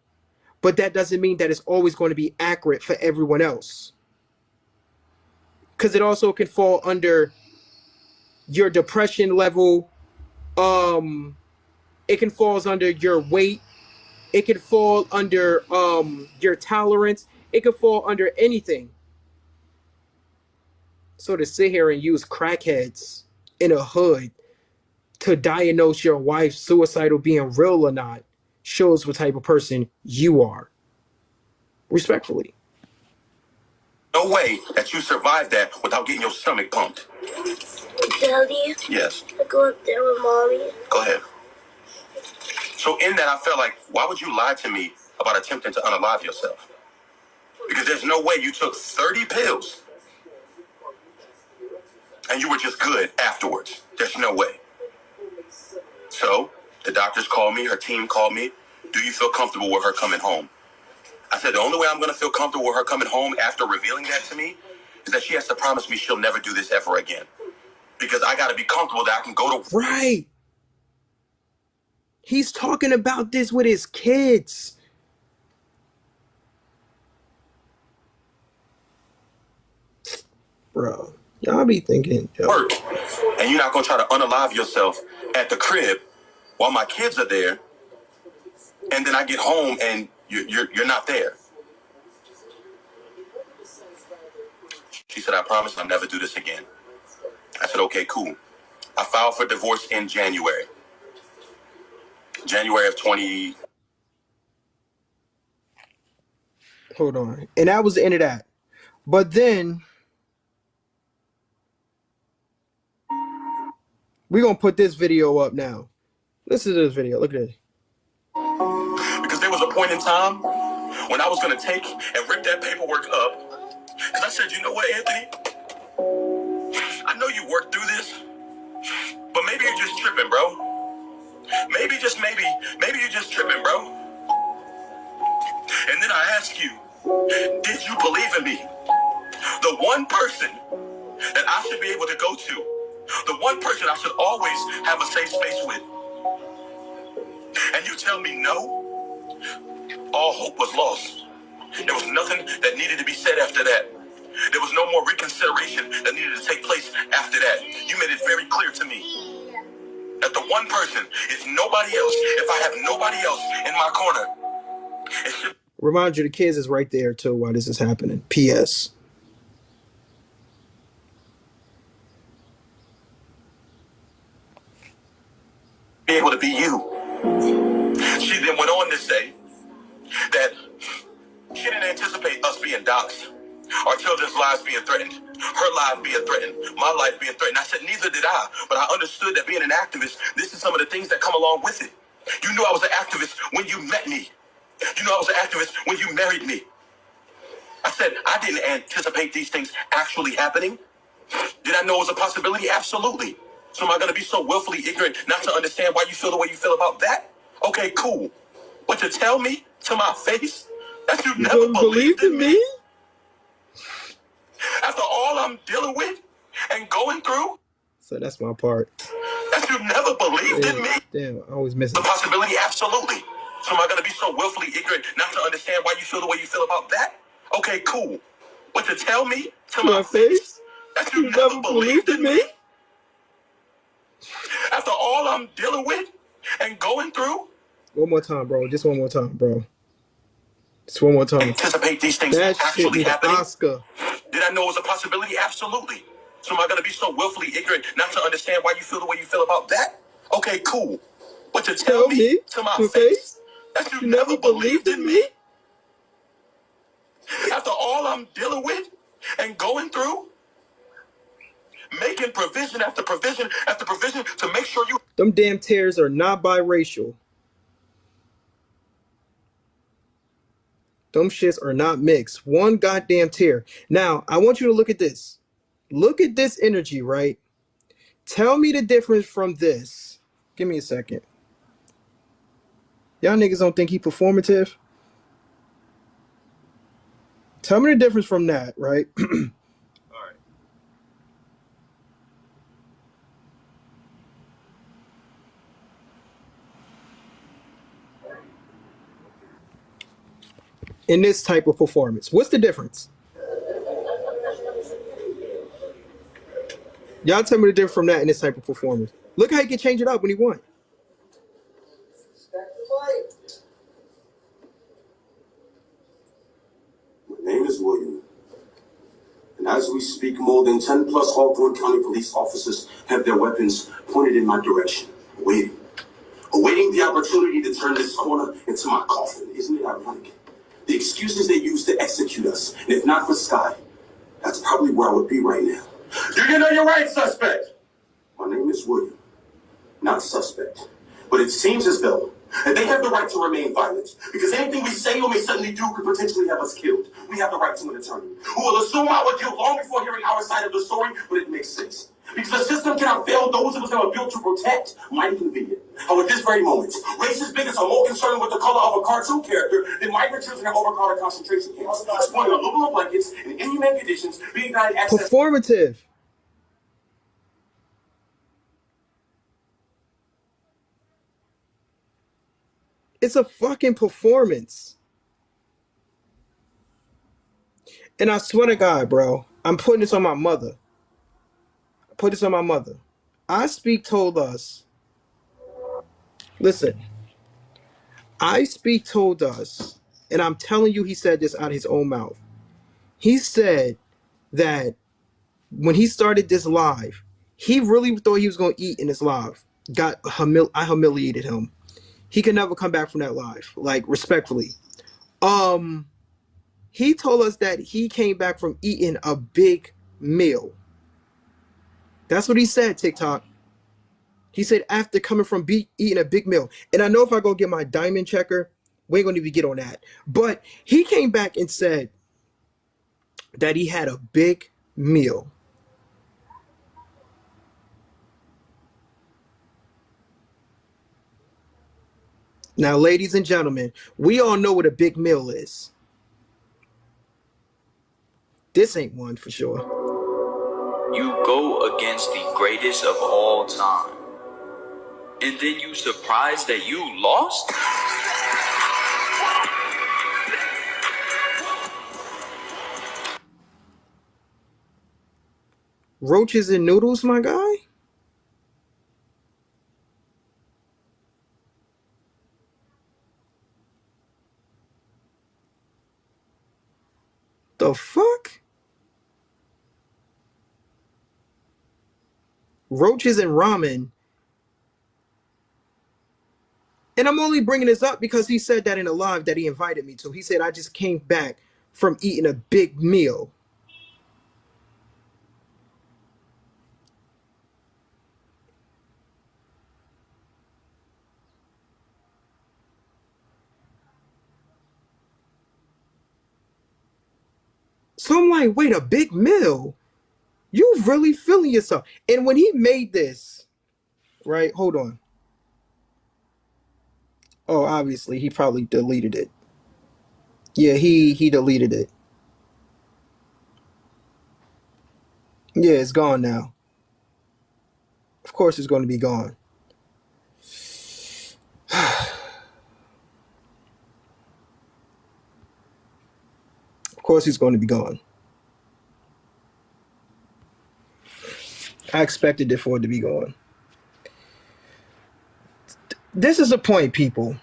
But that doesn't mean that it's always going to be accurate for everyone else. Because it also can fall under your depression level. It can fall under your weight. It can fall under your tolerance. It could fall under anything. So to sit here and use crackheads in a hood to diagnose your wife's suicidal being real or not shows what type of person you are. Respectfully. No way that you survived that without getting your stomach pumped. Daddy? Yes. I go up there with Mommy. Go ahead. So in that, I felt like, why would you lie to me about attempting to unalive yourself? Because there's no way you took 30 pills and you were just good afterwards. There's no way. So the doctors called me, her team called me. Do you feel comfortable with her coming home? I said, the only way I'm going to feel comfortable with her coming home after revealing that to me is that she has to promise me she'll never do this ever again. Because I got to be comfortable that I can go to... Right. He's talking about this with his kids. Bro, y'all be thinking, yo. Work. And you're not going to try to unalive yourself at the crib while my kids are there. And then I get home and you're not there. She said, I promise I'll never do this again. I said, okay, cool. I filed for divorce in January. January of 20... Hold on. And that was the end of that. But then we're going to put this video up now. Listen to this video. Look at it. Because there was a point in time when I was going to take and rip that paperwork up. Because I said, you know what, Anthony? I know you worked through this, but maybe you're just tripping, bro. Maybe you're just tripping, bro. And then I ask you, did you believe in me? The one person that I should be able to go to, the one person I should always have a safe space with. And you tell me no? All hope was lost. There was nothing that needed to be said after that. There was no more reconsideration that needed to take place after that. You made it very clear to me that the one person, if nobody else, if I have nobody else in my corner, it should... Remind you, the kids is right there too while this is happening. P.S. be able to be you. She then went on to say that she didn't anticipate us being doxxed, our children's lives being threatened. her life being threatened, my life being threatened. I said, neither did I, but I understood that being an activist, this is some of the things that come along with it. You knew I was an activist when you met me. You know I was an activist when you married me. I said, I didn't anticipate these things actually happening. Did I know it was a possibility? Absolutely. So am I going to be so willfully ignorant not to understand why you feel the way you feel about that? Okay, cool. But to tell me to my face that you never believed in me? After all I'm dealing with and going through? So that's my part. That you never believed in me? Damn, I always miss it. The possibility? Absolutely. So am I going to be so willfully ignorant not to understand why you feel the way you feel about that? Okay, cool. But to tell me to my face that you never believed in me? After all I'm dealing with and going through? One more time, bro. Just one more time, bro. Just one more time. Anticipate these things That actually shit need an happening? Oscar. Did I know it was a possibility? Absolutely. So am I going to be so willfully ignorant not to understand why you feel the way you feel about that? Okay, cool. But to tell me to my face that you never believed in me? After all I'm dealing with and going through? Making provision after provision after provision to make sure you... Them damn tears are not biracial. Them shits are not mixed. One goddamn tear. Now, I want you to look at this. Look at this energy, right? Tell me the difference from this. Give me a second. Y'all niggas don't think he performative? Tell me the difference from that, right? All right. In this type of performance. What's the difference? Y'all tell me the difference from that in this type of performance. Look how he can change it up when he won. My name is William. And as we speak, more than 10 plus Hawthorne County police officers have their weapons pointed in my direction, awaiting the opportunity to turn this corner into my coffin. Isn't it ironic? The excuses they use to execute us, and if not for Sky, that's probably where I would be right now. Do you know your rights, suspect? My name is William, not suspect. But it seems as though they have the right to remain violent, because anything we say or may suddenly do could potentially have us killed. We have the right to an attorney who will assume our guilt long before hearing our side of the story, but it makes sense. Because the system cannot fail those of us that are built to protect. Mighty convenient. How at this very moment, racist bigots are more concerned with the color of a cartoon character than migrant children have overcrowded concentration camps, spoiling aluminum blankets in inhumane conditions, being denied access. Performative. It's a fucking performance. And I swear to God, bro, I'm putting this on my mother. Put this on my mother. ispeak told us, listen, ispeak told us, and I'm telling you, he said this out of his own mouth. He said that when he started this live, he really thought he was going to eat in this live. I humiliated him. He can never come back from that live, like respectfully. He told us that he came back from eating a big meal. That's what he said, TikTok. He said after coming from eating a big meal. And I know if I go get my diamond checker, we ain't going to even get on that. But he came back and said that he had a big meal. Now, ladies and gentlemen, we all know what a big meal is. This ain't one for sure. You go against the greatest of all time, and then you surprised that you lost? Roaches and noodles, my guy? The fuck? Roaches and ramen. And I'm only bringing this up because he said that in a live that he invited me to. He said, I just came back from eating a big meal. So I'm like, wait, a big mill? You really feeling yourself? And when he made this, right? Hold on. Oh, obviously he probably deleted it. Yeah, he deleted it. Yeah, it's gone now. Of course it's going to be gone. Of course he's going to be gone. I expected it for it to be gone. This is the point, people.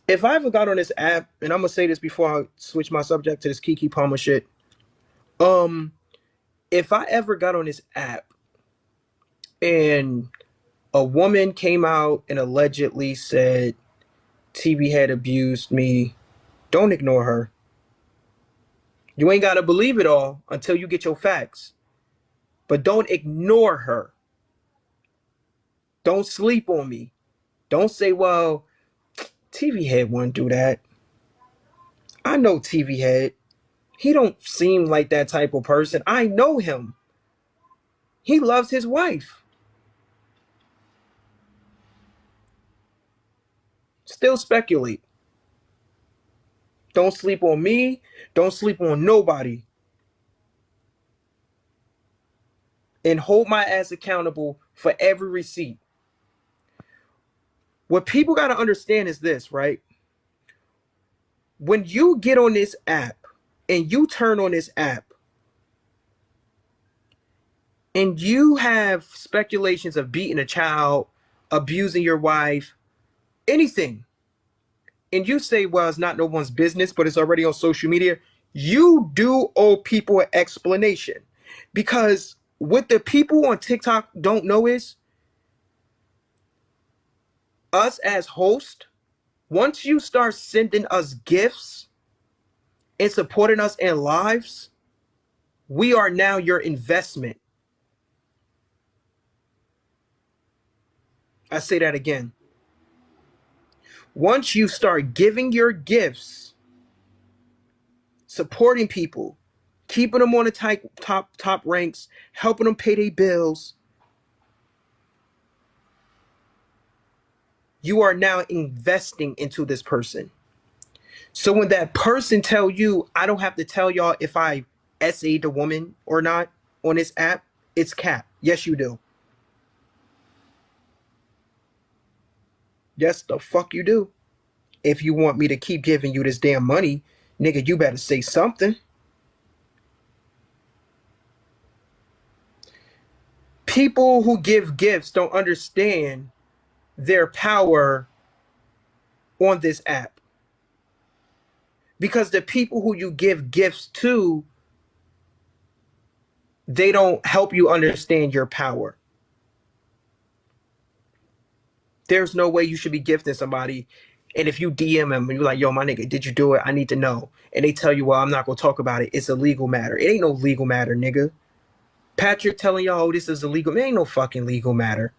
If I ever got on this app, and I'm gonna say this before I switch my subject to this Kiki Palmer shit. If I ever got on this app and a woman came out and allegedly said TV had abused me, don't ignore her. You ain't gotta believe it all until you get your facts. But don't ignore her. Don't sleep on me. Don't say, well, TV Head wouldn't do that. I know TV Head. He don't seem like that type of person. I know him. He loves his wife. Still speculate. Don't sleep on me. Don't sleep on nobody. And hold my ass accountable for every receipt. What people got to understand is this, right? When you get on this app and you turn on this app and you have speculations of beating a child, abusing your wife, anything, and you say, well, it's not no one's business, but it's already on social media, you do owe people an explanation. Because what the people on TikTok don't know is, us as hosts, once you start sending us gifts and supporting us in lives, we are now your investment. I say that again. Once you start giving your gifts, supporting people, keeping them on the top ranks, helping them pay their bills, you are now investing into this person. So when that person tell you, I don't have to tell y'all if I SA'd a woman or not on this app, it's cap. Yes, you do. Yes, the fuck you do. If you want me to keep giving you this damn money, nigga, you better say something. People who give gifts don't understand their power on this app. Because the people who you give gifts to, they don't help you understand your power. There's no way you should be gifting somebody, and if you DM them and you're like, yo, my nigga, did you do it? I need to know. And they tell you, well, I'm not going to talk about it. It's a legal matter. It ain't no legal matter, nigga. Patrick telling y'all, oh, this is illegal. It ain't no fucking legal matter.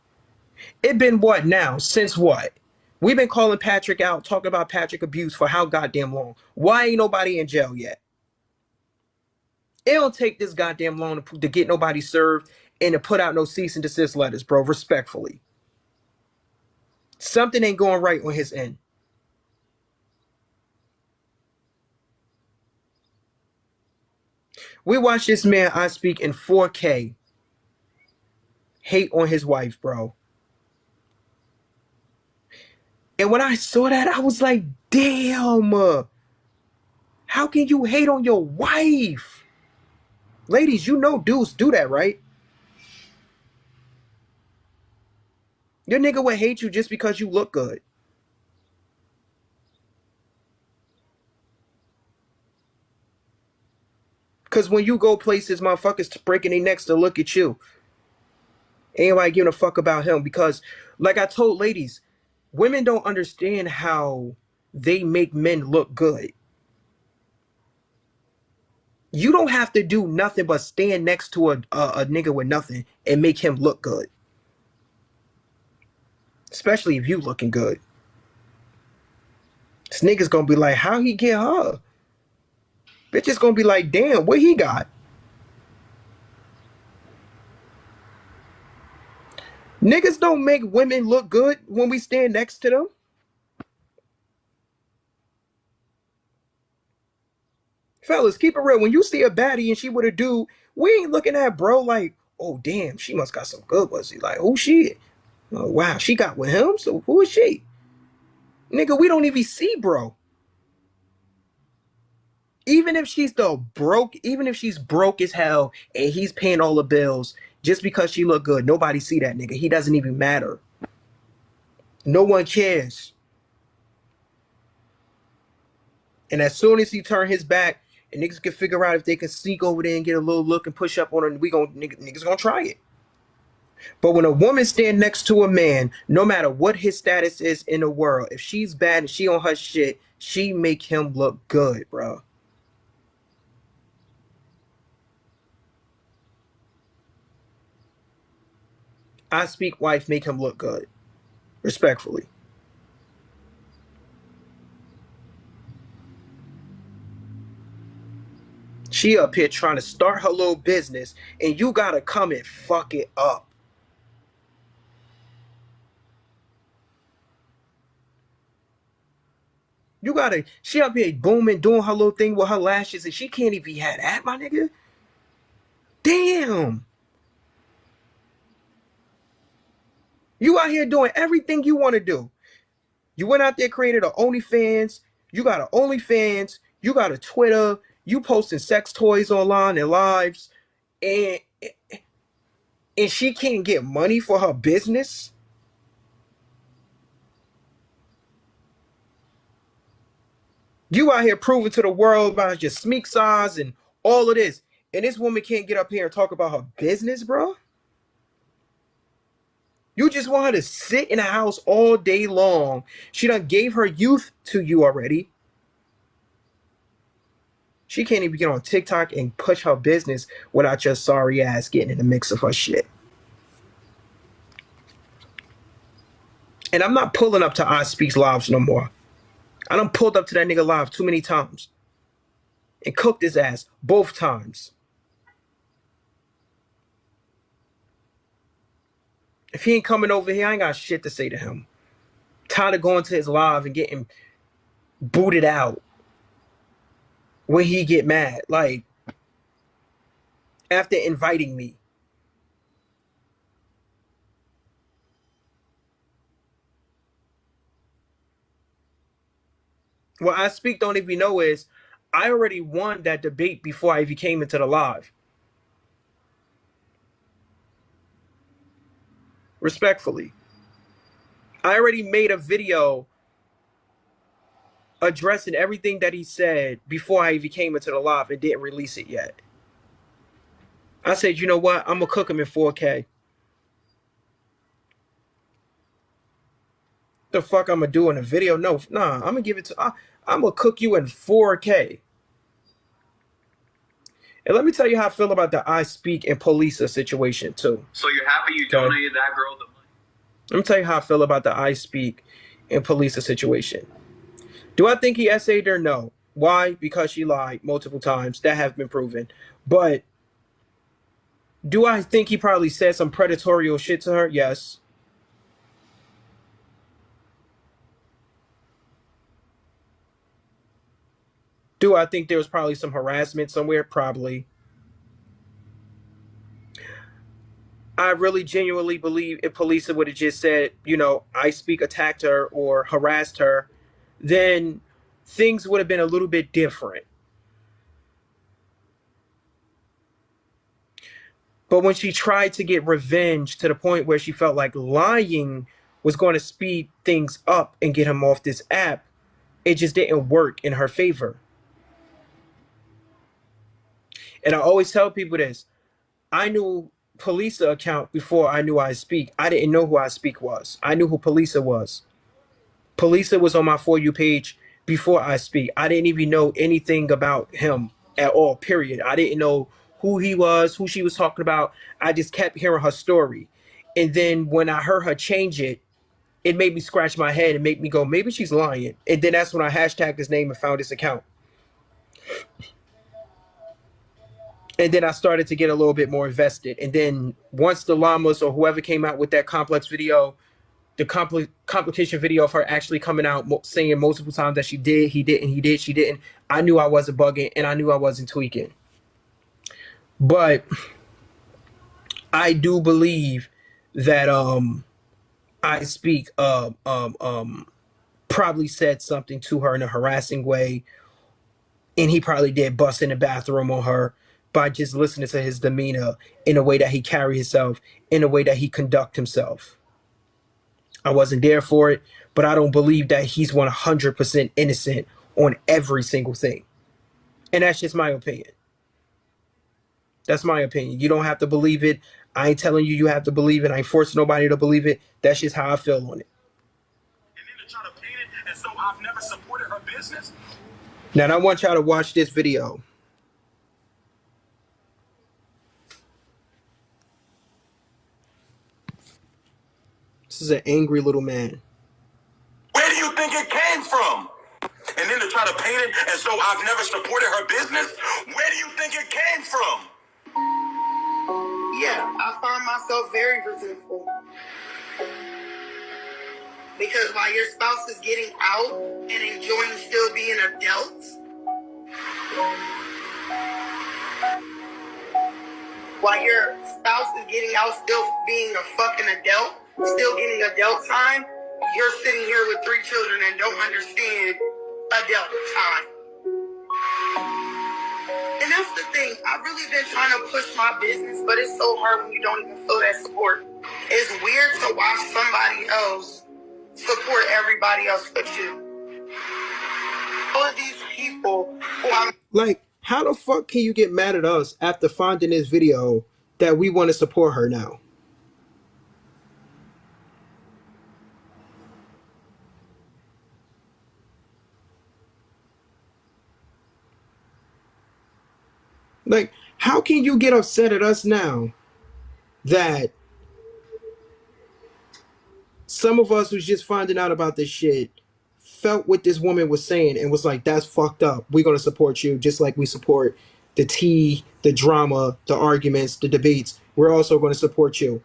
It been what now? Since what? We've been calling Patrick out, talking about Patrick abuse for how goddamn long? Why ain't nobody in jail yet? It don't take this goddamn long to get nobody served and to put out no cease and desist letters, bro, respectfully. Something ain't going right on his end. We watched this man, I speak, in 4K, hate on his wife, bro. And when I saw that, I was like, damn, how can you hate on your wife? Ladies, you know dudes do that, right? Your nigga would hate you just because you look good. Because when you go places, motherfuckers breaking their necks to look at you. Ain't nobody giving a fuck about him. Because, like I told ladies, women don't understand how they make men look good. You don't have to do nothing but stand next to a nigga with nothing and make him look good. Especially if you looking good. This nigga's gonna be like, how he get her? Bitch is gonna be like, damn, what he got? Niggas don't make women look good when we stand next to them. Fellas, keep it real. When you see a baddie and she with a dude, we ain't looking at bro like, oh damn, she must got some good pussy. Like, who she? Oh wow, she got with him. So who is she? Nigga, we don't even see bro. Even if she's even if she's broke as hell and he's paying all the bills, just because she look good, nobody see that nigga. He doesn't even matter. No one cares. And as soon as he turn his back and niggas can figure out if they can sneak over there and get a little look and push up on her, niggas gonna try it. But when a woman stand next to a man, no matter what his status is in the world, if she's bad and she on her shit, she make him look good, bro. I speak wife make him look good. Respectfully. She up here trying to start her little business and you gotta come and fuck it up. She up here booming, doing her little thing with her lashes and she can't even have that, my nigga. Damn. You out here doing everything you want to do. You went out there, created an OnlyFans. You got an OnlyFans. You got a Twitter. You posting sex toys online and lives. And she can't get money for her business. You out here proving to the world about your smeek size and all of this. And this woman can't get up here and talk about her business, bro. You just want her to sit in a house all day long. She done gave her youth to you already. She can't even get on TikTok and push her business without your sorry ass getting in the mix of her shit. And I'm not pulling up to ispeak's lives no more. I done pulled up to that nigga live too many times. And cooked his ass both times. If he ain't coming over here, I ain't got shit to say to him. Tired of going to his live and getting booted out when he get mad. Like, after inviting me. What I speak don't even know is I already won that debate before I even came into the live. Respectfully. I already made a video addressing everything that he said before I even came into the live and didn't release it yet. I said, you know what? I'm going to cook him in 4K. The fuck I'm going to do in a video? No, nah, I'm going to give it to... I'm going to cook you in 4K. And let me tell you how I feel about the ispeak and Polisa situation, too. So you're happy you donated that girl the money? Let me tell you how I feel about the ispeak and Polisa situation. Do I think he essayed her? No. Why? Because she lied multiple times. That have been proven. But do I think he probably said some predatory shit to her? Yes. Do I think there was probably some harassment somewhere? Probably. I really genuinely believe if Polisa would have just said, you know, ispeak attacked her or harassed her, then things would have been a little bit different. But when she tried to get revenge to the point where she felt like lying was going to speed things up and get him off this app, it just didn't work in her favor. And I always tell people this. I knew Polisa account before I knew ispeak. I didn't know who ispeak was. I knew who Polisa was. Polisa was on my For You page before ispeak. I didn't even know anything about him at all, period. I didn't know who he was, who she was talking about. I just kept hearing her story. And then when I heard her change it it made me scratch my head and make me go, maybe she's lying. And then that's when I hashtagged his name and found his account. And then I started to get a little bit more invested. And then once the llamas or whoever came out with that complex video, the complication video of her actually coming out saying multiple times that she did, he didn't, he did, she didn't, I knew I wasn't bugging and I knew I wasn't tweaking. But I do believe that ispeak probably said something to her in a harassing way, and he probably did bust in the bathroom on her by just listening to his demeanor, in a way that he carry himself, in a way that he conduct himself. I wasn't there for it, but I don't believe that he's 100% innocent on every single thing. And that's just my opinion. That's my opinion. You don't have to believe it. I ain't telling you you have to believe it. I ain't forcing nobody to believe it. That's just how I feel on it. And then to try to paint it as though I've never supported her business. Now, I want y'all to watch this video. This is an angry little man. Where do you think it came from? And then to try to paint it as though I've never supported her business? Where do you think it came from? Yeah, I find myself very resentful. Because while your spouse is getting out and enjoying still being adults, while your spouse is getting out still being a fucking adult, still getting adult time, you're sitting here with 3 children and don't understand adult time. And that's the thing. I've really been trying to push my business, but it's so hard when you don't even feel that support. It's weird to watch somebody else support everybody else but you. All of these people who I'm Like, how the fuck can you get mad at us after finding this video that we want to support her now? Like, how can you get upset at us now that some of us who's just finding out about this shit felt what this woman was saying and was like, that's fucked up. We're going to support you just like we support the tea, the drama, the arguments, the debates. We're also going to support you.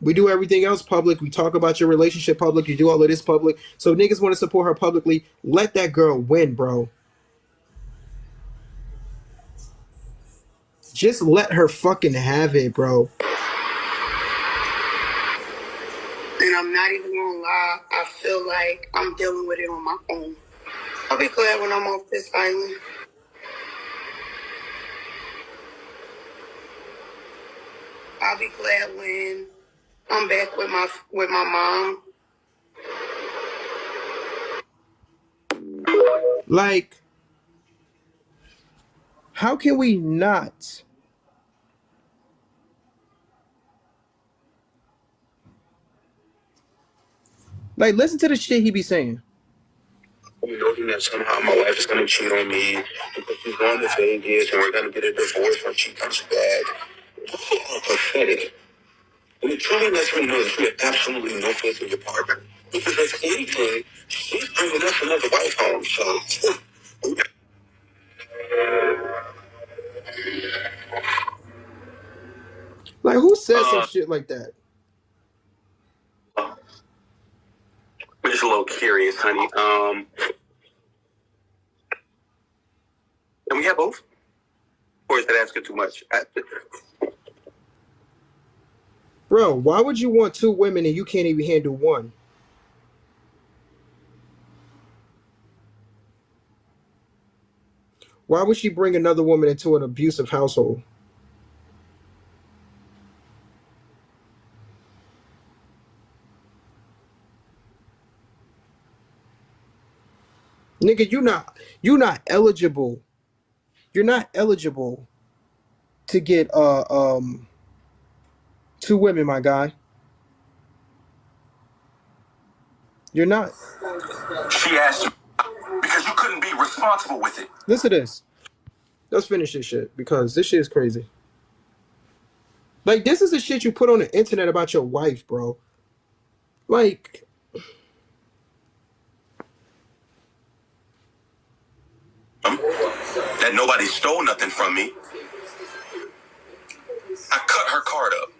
We do everything else public. We talk about your relationship public. You do all of this public. So niggas want to support her publicly. Let that girl win, bro. Just let her fucking have it, bro. And I'm not even gonna lie, I feel like I'm dealing with it on my own. I'll be glad when I'm off this island. I'll be glad when I'm back with my mom. Like, how can we not? Like, listen to the shit he be saying. Knowing that somehow my wife is going to cheat on me because she's going to Vegas and we're going to get a divorce when she comes back. Oh, pathetic. And it truly lets me know that you have absolutely no faith in your partner. Because if anything, she's bringing us another wife home. So, Like, who says some shit like that? I'm just a little curious, honey. Can we have both? Or is that asking too much? Bro, why would you want 2 women and you can't even handle one? Why would she bring another woman into an abusive household? Nigga, you not eligible. You're not eligible to get 2 women, my guy. You're not. She asked you because you couldn't be responsible with it. Listen to this. Let's finish this shit because this shit is crazy. Like, this is the shit you put on the internet about your wife, bro. Like, that nobody stole nothing from me. I cut her card up.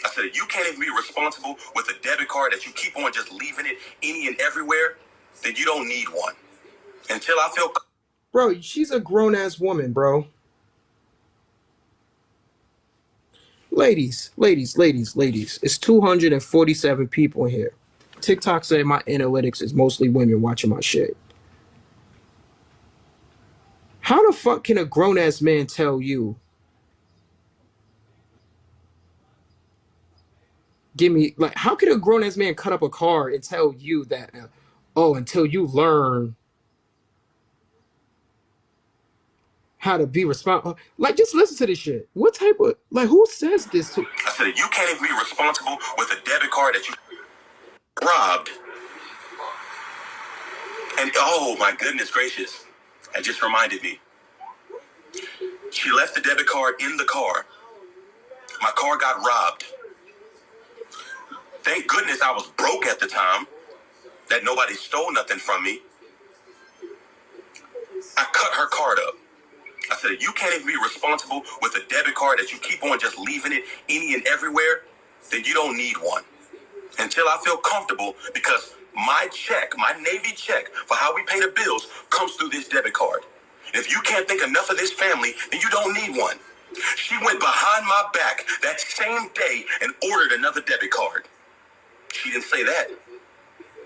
I said, you can't even be responsible with a debit card that you keep on just leaving it any and everywhere, then you don't need one. Until I feel... bro, she's a grown-ass woman, bro. Ladies. It's 247 people in here. TikTok said my analytics is mostly women watching my shit. How the fuck can a grown-ass man tell you, give me, like, how can a grown-ass man cut up a card and tell you that, oh, until you learn how to be responsible? Like, just listen to this shit. What type of, like, who says this to? I said, you can't even be responsible with a debit card that you robbed. And oh my goodness gracious, that just reminded me. She left the debit card in the car. My car got robbed. Thank goodness I was broke at the time, that nobody stole nothing from me. I cut her card up. I said, you can't even be responsible with a debit card that you keep on just leaving it any and everywhere, then you don't need one. Until I feel comfortable, because my check, my Navy check for how we pay the bills comes through this debit card. If you can't think enough of this family, then you don't need one. She went behind my back that same day and ordered another debit card. She didn't say that.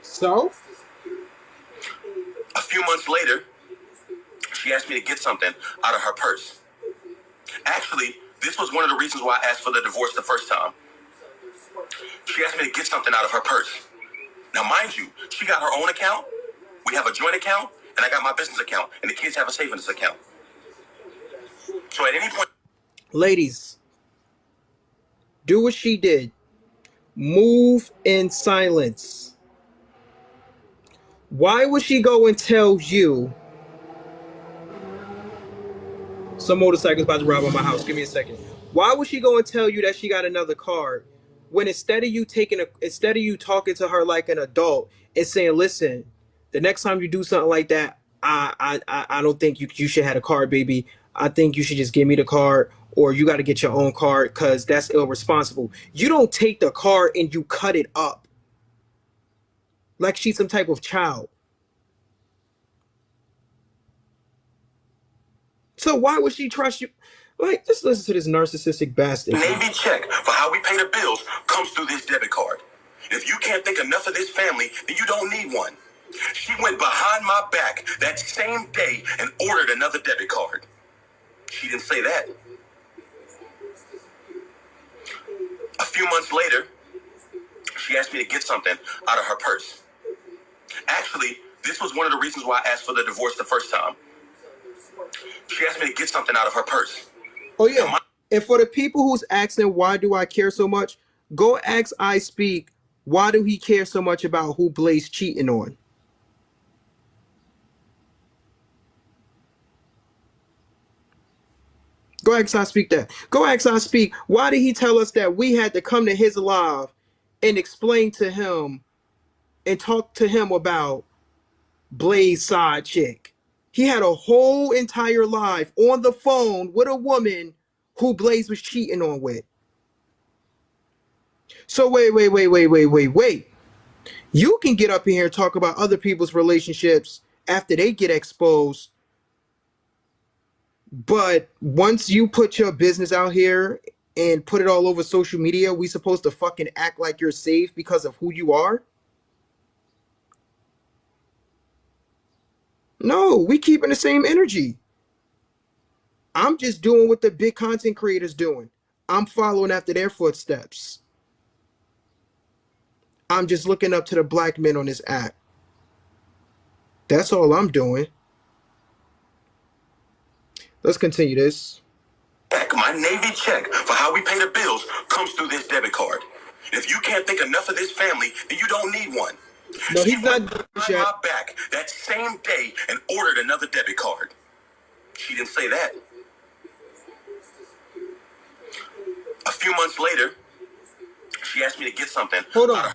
So? A few months later, she asked me to get something out of her purse. Actually, this was one of the reasons why I asked for the divorce the first time. She asked me to get something out of her purse. Now, mind you, she got her own account. We have a joint account, and I got my business account, and the kids have a savings account. So at any point... Ladies, do what she did. Move in silence. Why would she go and tell you some motorcycles about to rob on my house? Give me a second. Why would she go and tell you that she got another card when instead of you talking to her like an adult and saying, listen, the next time you do something like that, I don't think you should have a card, baby. I think you should just give me the card, or you got to get your own card because that's irresponsible. You don't take the card and you cut it up like she's some type of child. So why would she trust you? Like, just listen to this narcissistic bastard. Navy check for how we pay the bills comes through this debit card. If you can't think enough of this family, then you don't need one. She went behind my back that same day and ordered another debit card. She didn't say that. A few months later, she asked me to get something out of her purse. Actually, this was one of the reasons why I asked for the divorce the first time. She asked me to get something out of her purse. Oh, yeah. And for the people who's asking, why do I care so much? Go ask ispeak, why do he care so much about who Blaze cheating on? Go ask ispeak that. Go ask ispeak, why did he tell us that we had to come to his live and explain to him and talk to him about Blaze side chick? He had a whole entire live on the phone with a woman who Blaze was cheating on with. So wait. You can get up in here and talk about other people's relationships after they get exposed. But once you put your business out here and put it all over social media, we supposed to fucking act like you're safe because of who you are? No, we keeping the same energy. I'm just doing what the big content creators doing. I'm following after their footsteps. I'm just looking up to the black men on this app. That's all I'm doing. Let's continue this. My Navy check for how we pay the bills comes through this debit card. If you can't think enough of this family, then you don't need one. No, he's not behind my back that same day and ordered another debit card. She didn't say that. A few months later, she asked me to get something. Hold on.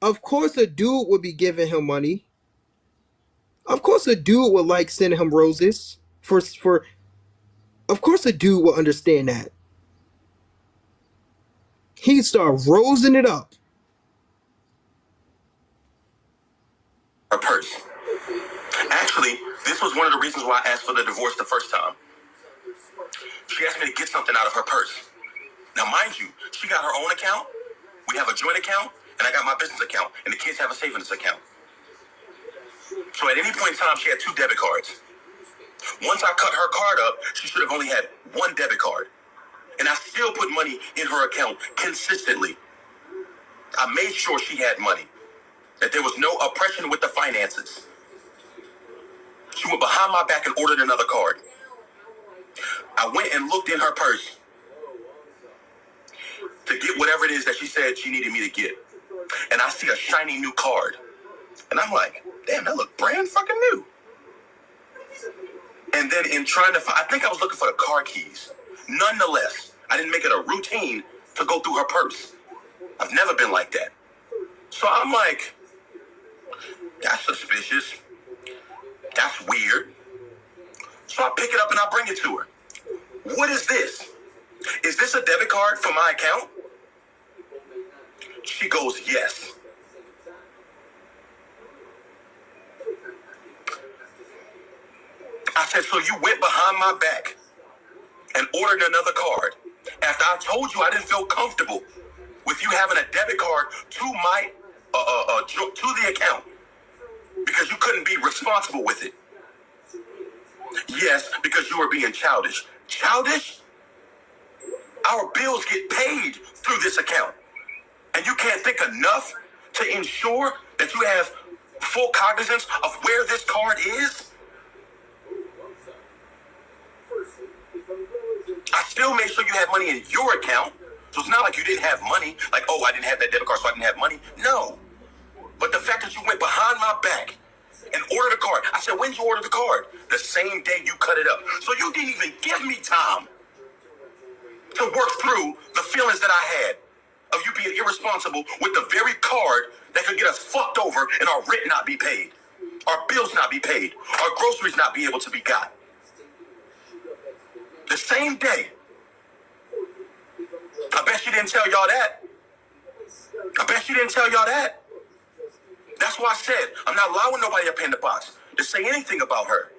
Of course a dude would be giving him money. Of course a dude would like sending him roses. Of course a dude will understand that. He'd start rosing it up. Her purse. Actually, this was one of the reasons why I asked for the divorce the first time. She asked me to get something out of her purse. Now, mind you, she got her own account. We have a joint account, and I got my business account, and the kids have a savings account. So at any point in time, she had 2 debit cards. Once I cut her card up, she should have only had 1 debit card. And I still put money in her account consistently. I made sure she had money, that there was no oppression with the finances. She went behind my back and ordered another card. I went and looked in her purse to get whatever it is that she said she needed me to get. And I see a shiny new card. And I'm like, damn, that look brand fucking new. And then in trying to find, I think I was looking for the car keys. Nonetheless, I didn't make it a routine to go through her purse. I've never been like that. So I'm like, that's suspicious. That's weird. So I pick it up and I bring it to her. What is this? Is this a debit card for my account? She goes, yes. I said, so you went behind my back and ordered another card after I told you I didn't feel comfortable with you having a debit card to my to the account because you couldn't be responsible with it. Yes, because you were being childish. Childish? Our bills get paid through this account. And you can't think enough to ensure that you have full cognizance of where this card is? I still made sure you had money in your account. So it's not like you didn't have money. Like, oh, I didn't have that debit card, so I didn't have money. No. But the fact that you went behind my back and ordered a card. I said, when did you order the card? The same day you cut it up. So you didn't even give me time to work through the feelings that I had of you being irresponsible with the very card that could get us fucked over and our rent not be paid, our bills not be paid, our groceries not be able to be got. The same day. I bet she didn't tell y'all that. I bet she didn't tell y'all that. That's why I said I'm not allowing nobody up in the box to say anything about her.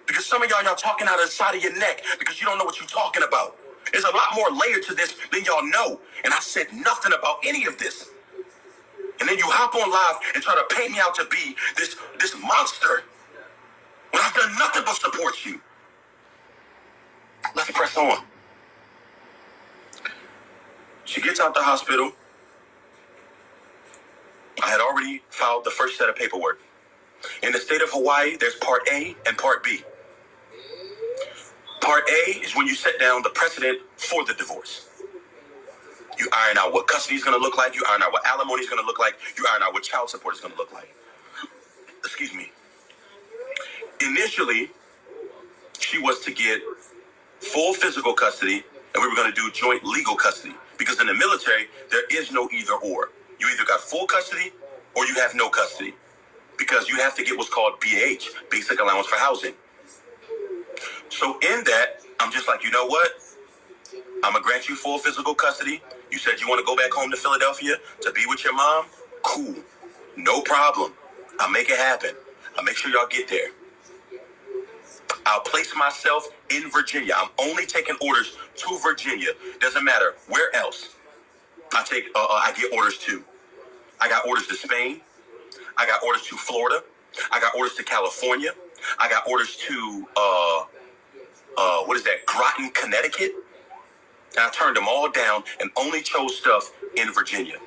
Because some of y'all talking out of the side of your neck because you don't know what you're talking about. There's a lot more layer to this than y'all know. And I said nothing about any of this. And then you hop on live and try to paint me out to be this monster when I've done nothing but support you. Let's press on. She gets out the hospital. I had already filed the first set of paperwork. In the state of Hawaii, there's Part A and Part B. Part A is when you set down the precedent for the divorce. You iron out what custody is going to look like. You iron out what alimony is going to look like. You iron out what child support is going to look like. Excuse me. Initially, she was to get full physical custody, and we were going to do joint legal custody. Because in the military, there is no either or. You either got full custody or you have no custody. Because you have to get what's called BH, Basic Allowance for Housing. So in that, I'm just like, you know what? I'm going to grant you full physical custody. You said you want to go back home to Philadelphia to be with your mom? Cool. No problem. I'll make it happen. I'll make sure y'all get there. I'll place myself in Virginia. I'm only taking orders to Virginia. Doesn't matter where else. I get orders to. I got orders to Spain. I got orders to Florida. I got orders to California. I got orders to Groton, Connecticut. And I turned them all down and only chose stuff in Virginia.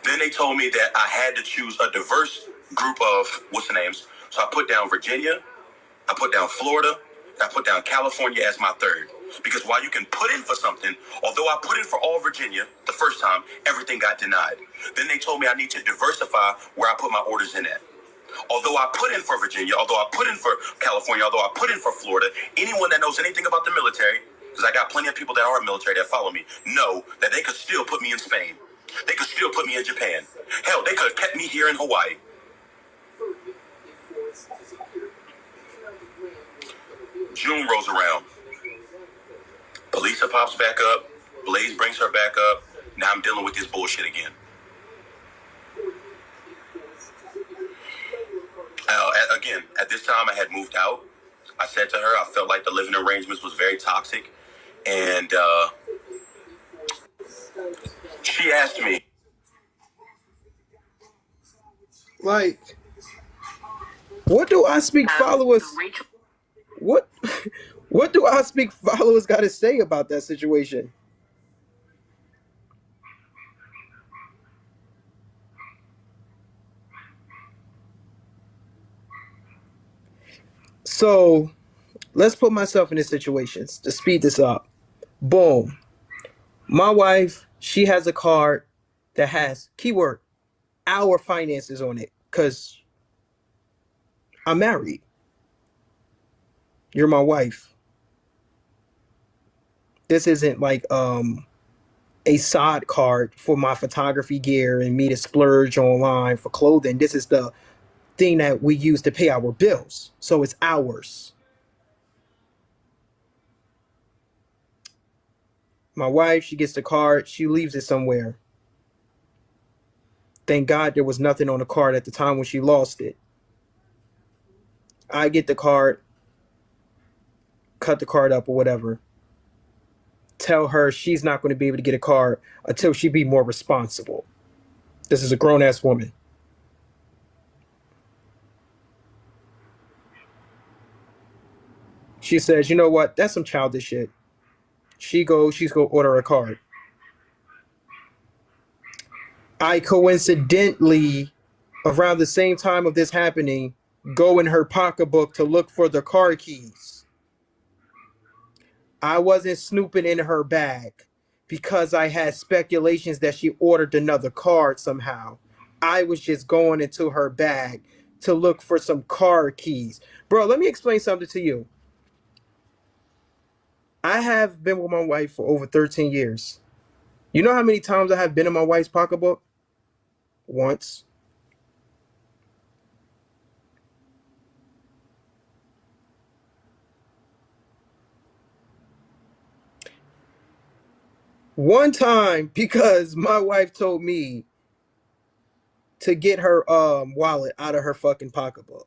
Then they told me that I had to choose a diverse group of names. So I put down Virginia, I put down Florida, and I put down California as my third. Because while you can put in for something, although I put in for all Virginia the first time, everything got denied. Then they told me I need to diversify where I put my orders in at. Although I put in for Virginia, although I put in for California, although I put in for Florida, anyone that knows anything about the military, because I got plenty of people that are military that follow me, know that they could still put me in Spain. They could still put me in Japan. Hell, they could have kept me here in Hawaii. June rolls around. Belisa pops back up. Blaze brings her back up. Now I'm dealing with this bullshit again. Again, at this time I had moved out. I said to her I felt like the living arrangements was very toxic. And she asked me. Like, what do I speak followers? What what do I speak followers got to say about that situation? So let's put myself in this situation to speed this up. Boom. My wife, she has a card that has keyword our finances on it because I'm married. You're my wife. This isn't like a side card for my photography gear and me to splurge online for clothing. This is the thing that we use to pay our bills. So it's ours. My wife, she gets the card, she leaves it somewhere. Thank God there was nothing on the card at the time when she lost it. I get the card, cut the card up or whatever. Tell her she's not going to be able to get a card until she be more responsible. This is a grown-ass woman. She says, you know what? That's some childish shit. She's going to order a card. I coincidentally, around the same time of this happening, go in her pocketbook to look for the car keys. I wasn't snooping in her bag because I had speculations that she ordered another card somehow. I was just going into her bag to look for some car keys. Bro, let me explain something to you. I have been with my wife for over 13 years. You know how many times I have been in my wife's pocketbook? Once. One time because my wife told me to get her wallet out of her fucking pocketbook.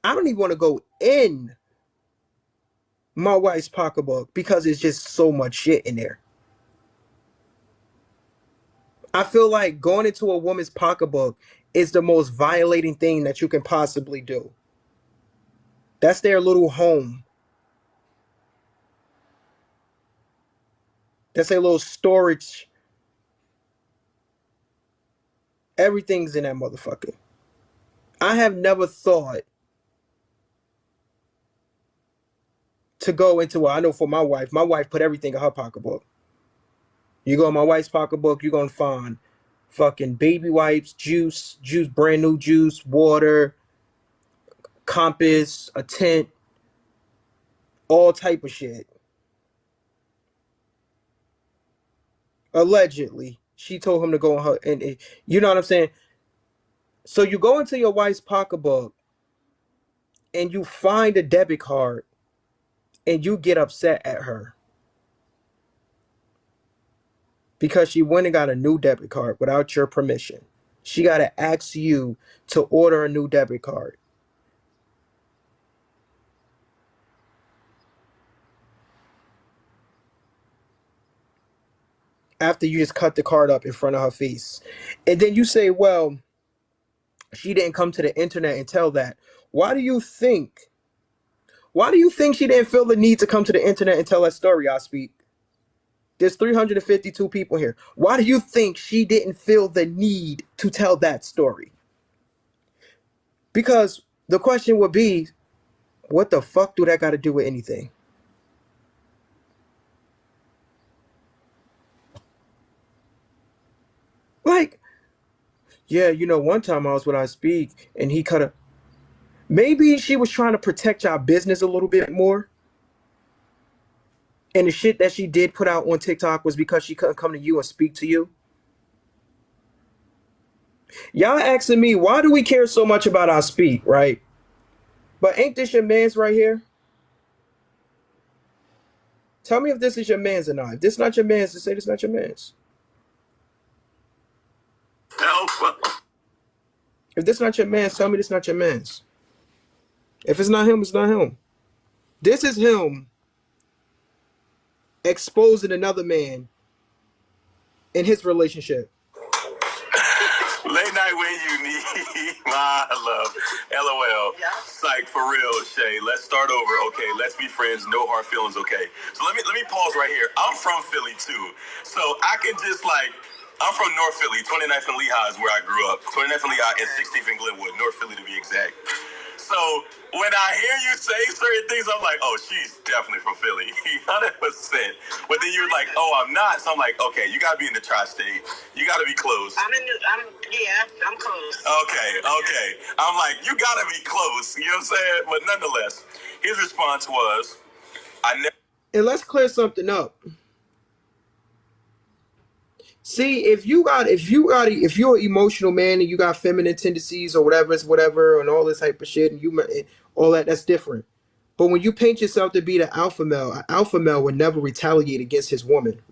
I don't even want to go in my wife's pocketbook because it's just so much shit in there. I feel like going into a woman's pocketbook is the most violating thing that you can possibly do. That's their little home. That's a little storage. Everything's in that motherfucker. I have never thought to go into, I know for my wife put everything in her pocketbook. You go in my wife's pocketbook, you're going to find fucking baby wipes, juice, brand new juice, water, compass, a tent, all type of shit. Allegedly. She told him to go in her, and you know what I'm saying? So you go into your wife's pocketbook and you find a debit card and you get upset at her because she went and got a new debit card without your permission. She got to ask you to order a new debit card. After you just cut the card up in front of her face. And then you say, well, she didn't come to the internet and tell that. Why do you think she didn't feel the need to come to the internet and tell that story, I speak? There's 352 people here. Why do you think she didn't feel the need to tell that story? Because the question would be, what the fuck do that got to do with anything? Like, yeah, you know, one time I was with I speak and he cut a... Maybe she was trying to protect y'all business a little bit more. And the shit that she did put out on TikTok was because she couldn't come to you and speak to you. Y'all asking me, why do we care so much about our speak, right? But ain't this your man's right here? Tell me if this is your man's or not. If this not your man's, to say this not your man's. If this not your man's, tell me this not your man's. If it's not him, it's not him. This is him exposing another man in his relationship. Late night when you need my love. LOL. Yeah. Psych, for real, Shay. Let's start over. Okay, let's be friends. No hard feelings, okay? So let me pause right here. I'm from Philly too. So I can just I'm from North Philly. 29th and Lehigh is where I grew up. 29th and Lehigh and 16th and Glenwood. North Philly to be exact. So when I hear you say certain things, I'm like, oh, she's definitely from Philly, 100%. But then you're like, oh, I'm not. So I'm like, okay, you gotta be in the tri-state. You gotta be close. I'm close. Okay. I'm like, you gotta be close. You know what I'm saying? But nonetheless, his response was, I never. And let's clear something up. See, if you're an emotional man and you got feminine tendencies or whatever, and all this type of shit, and all that's different. But when you paint yourself to be the alpha male, an alpha male would never retaliate against his woman.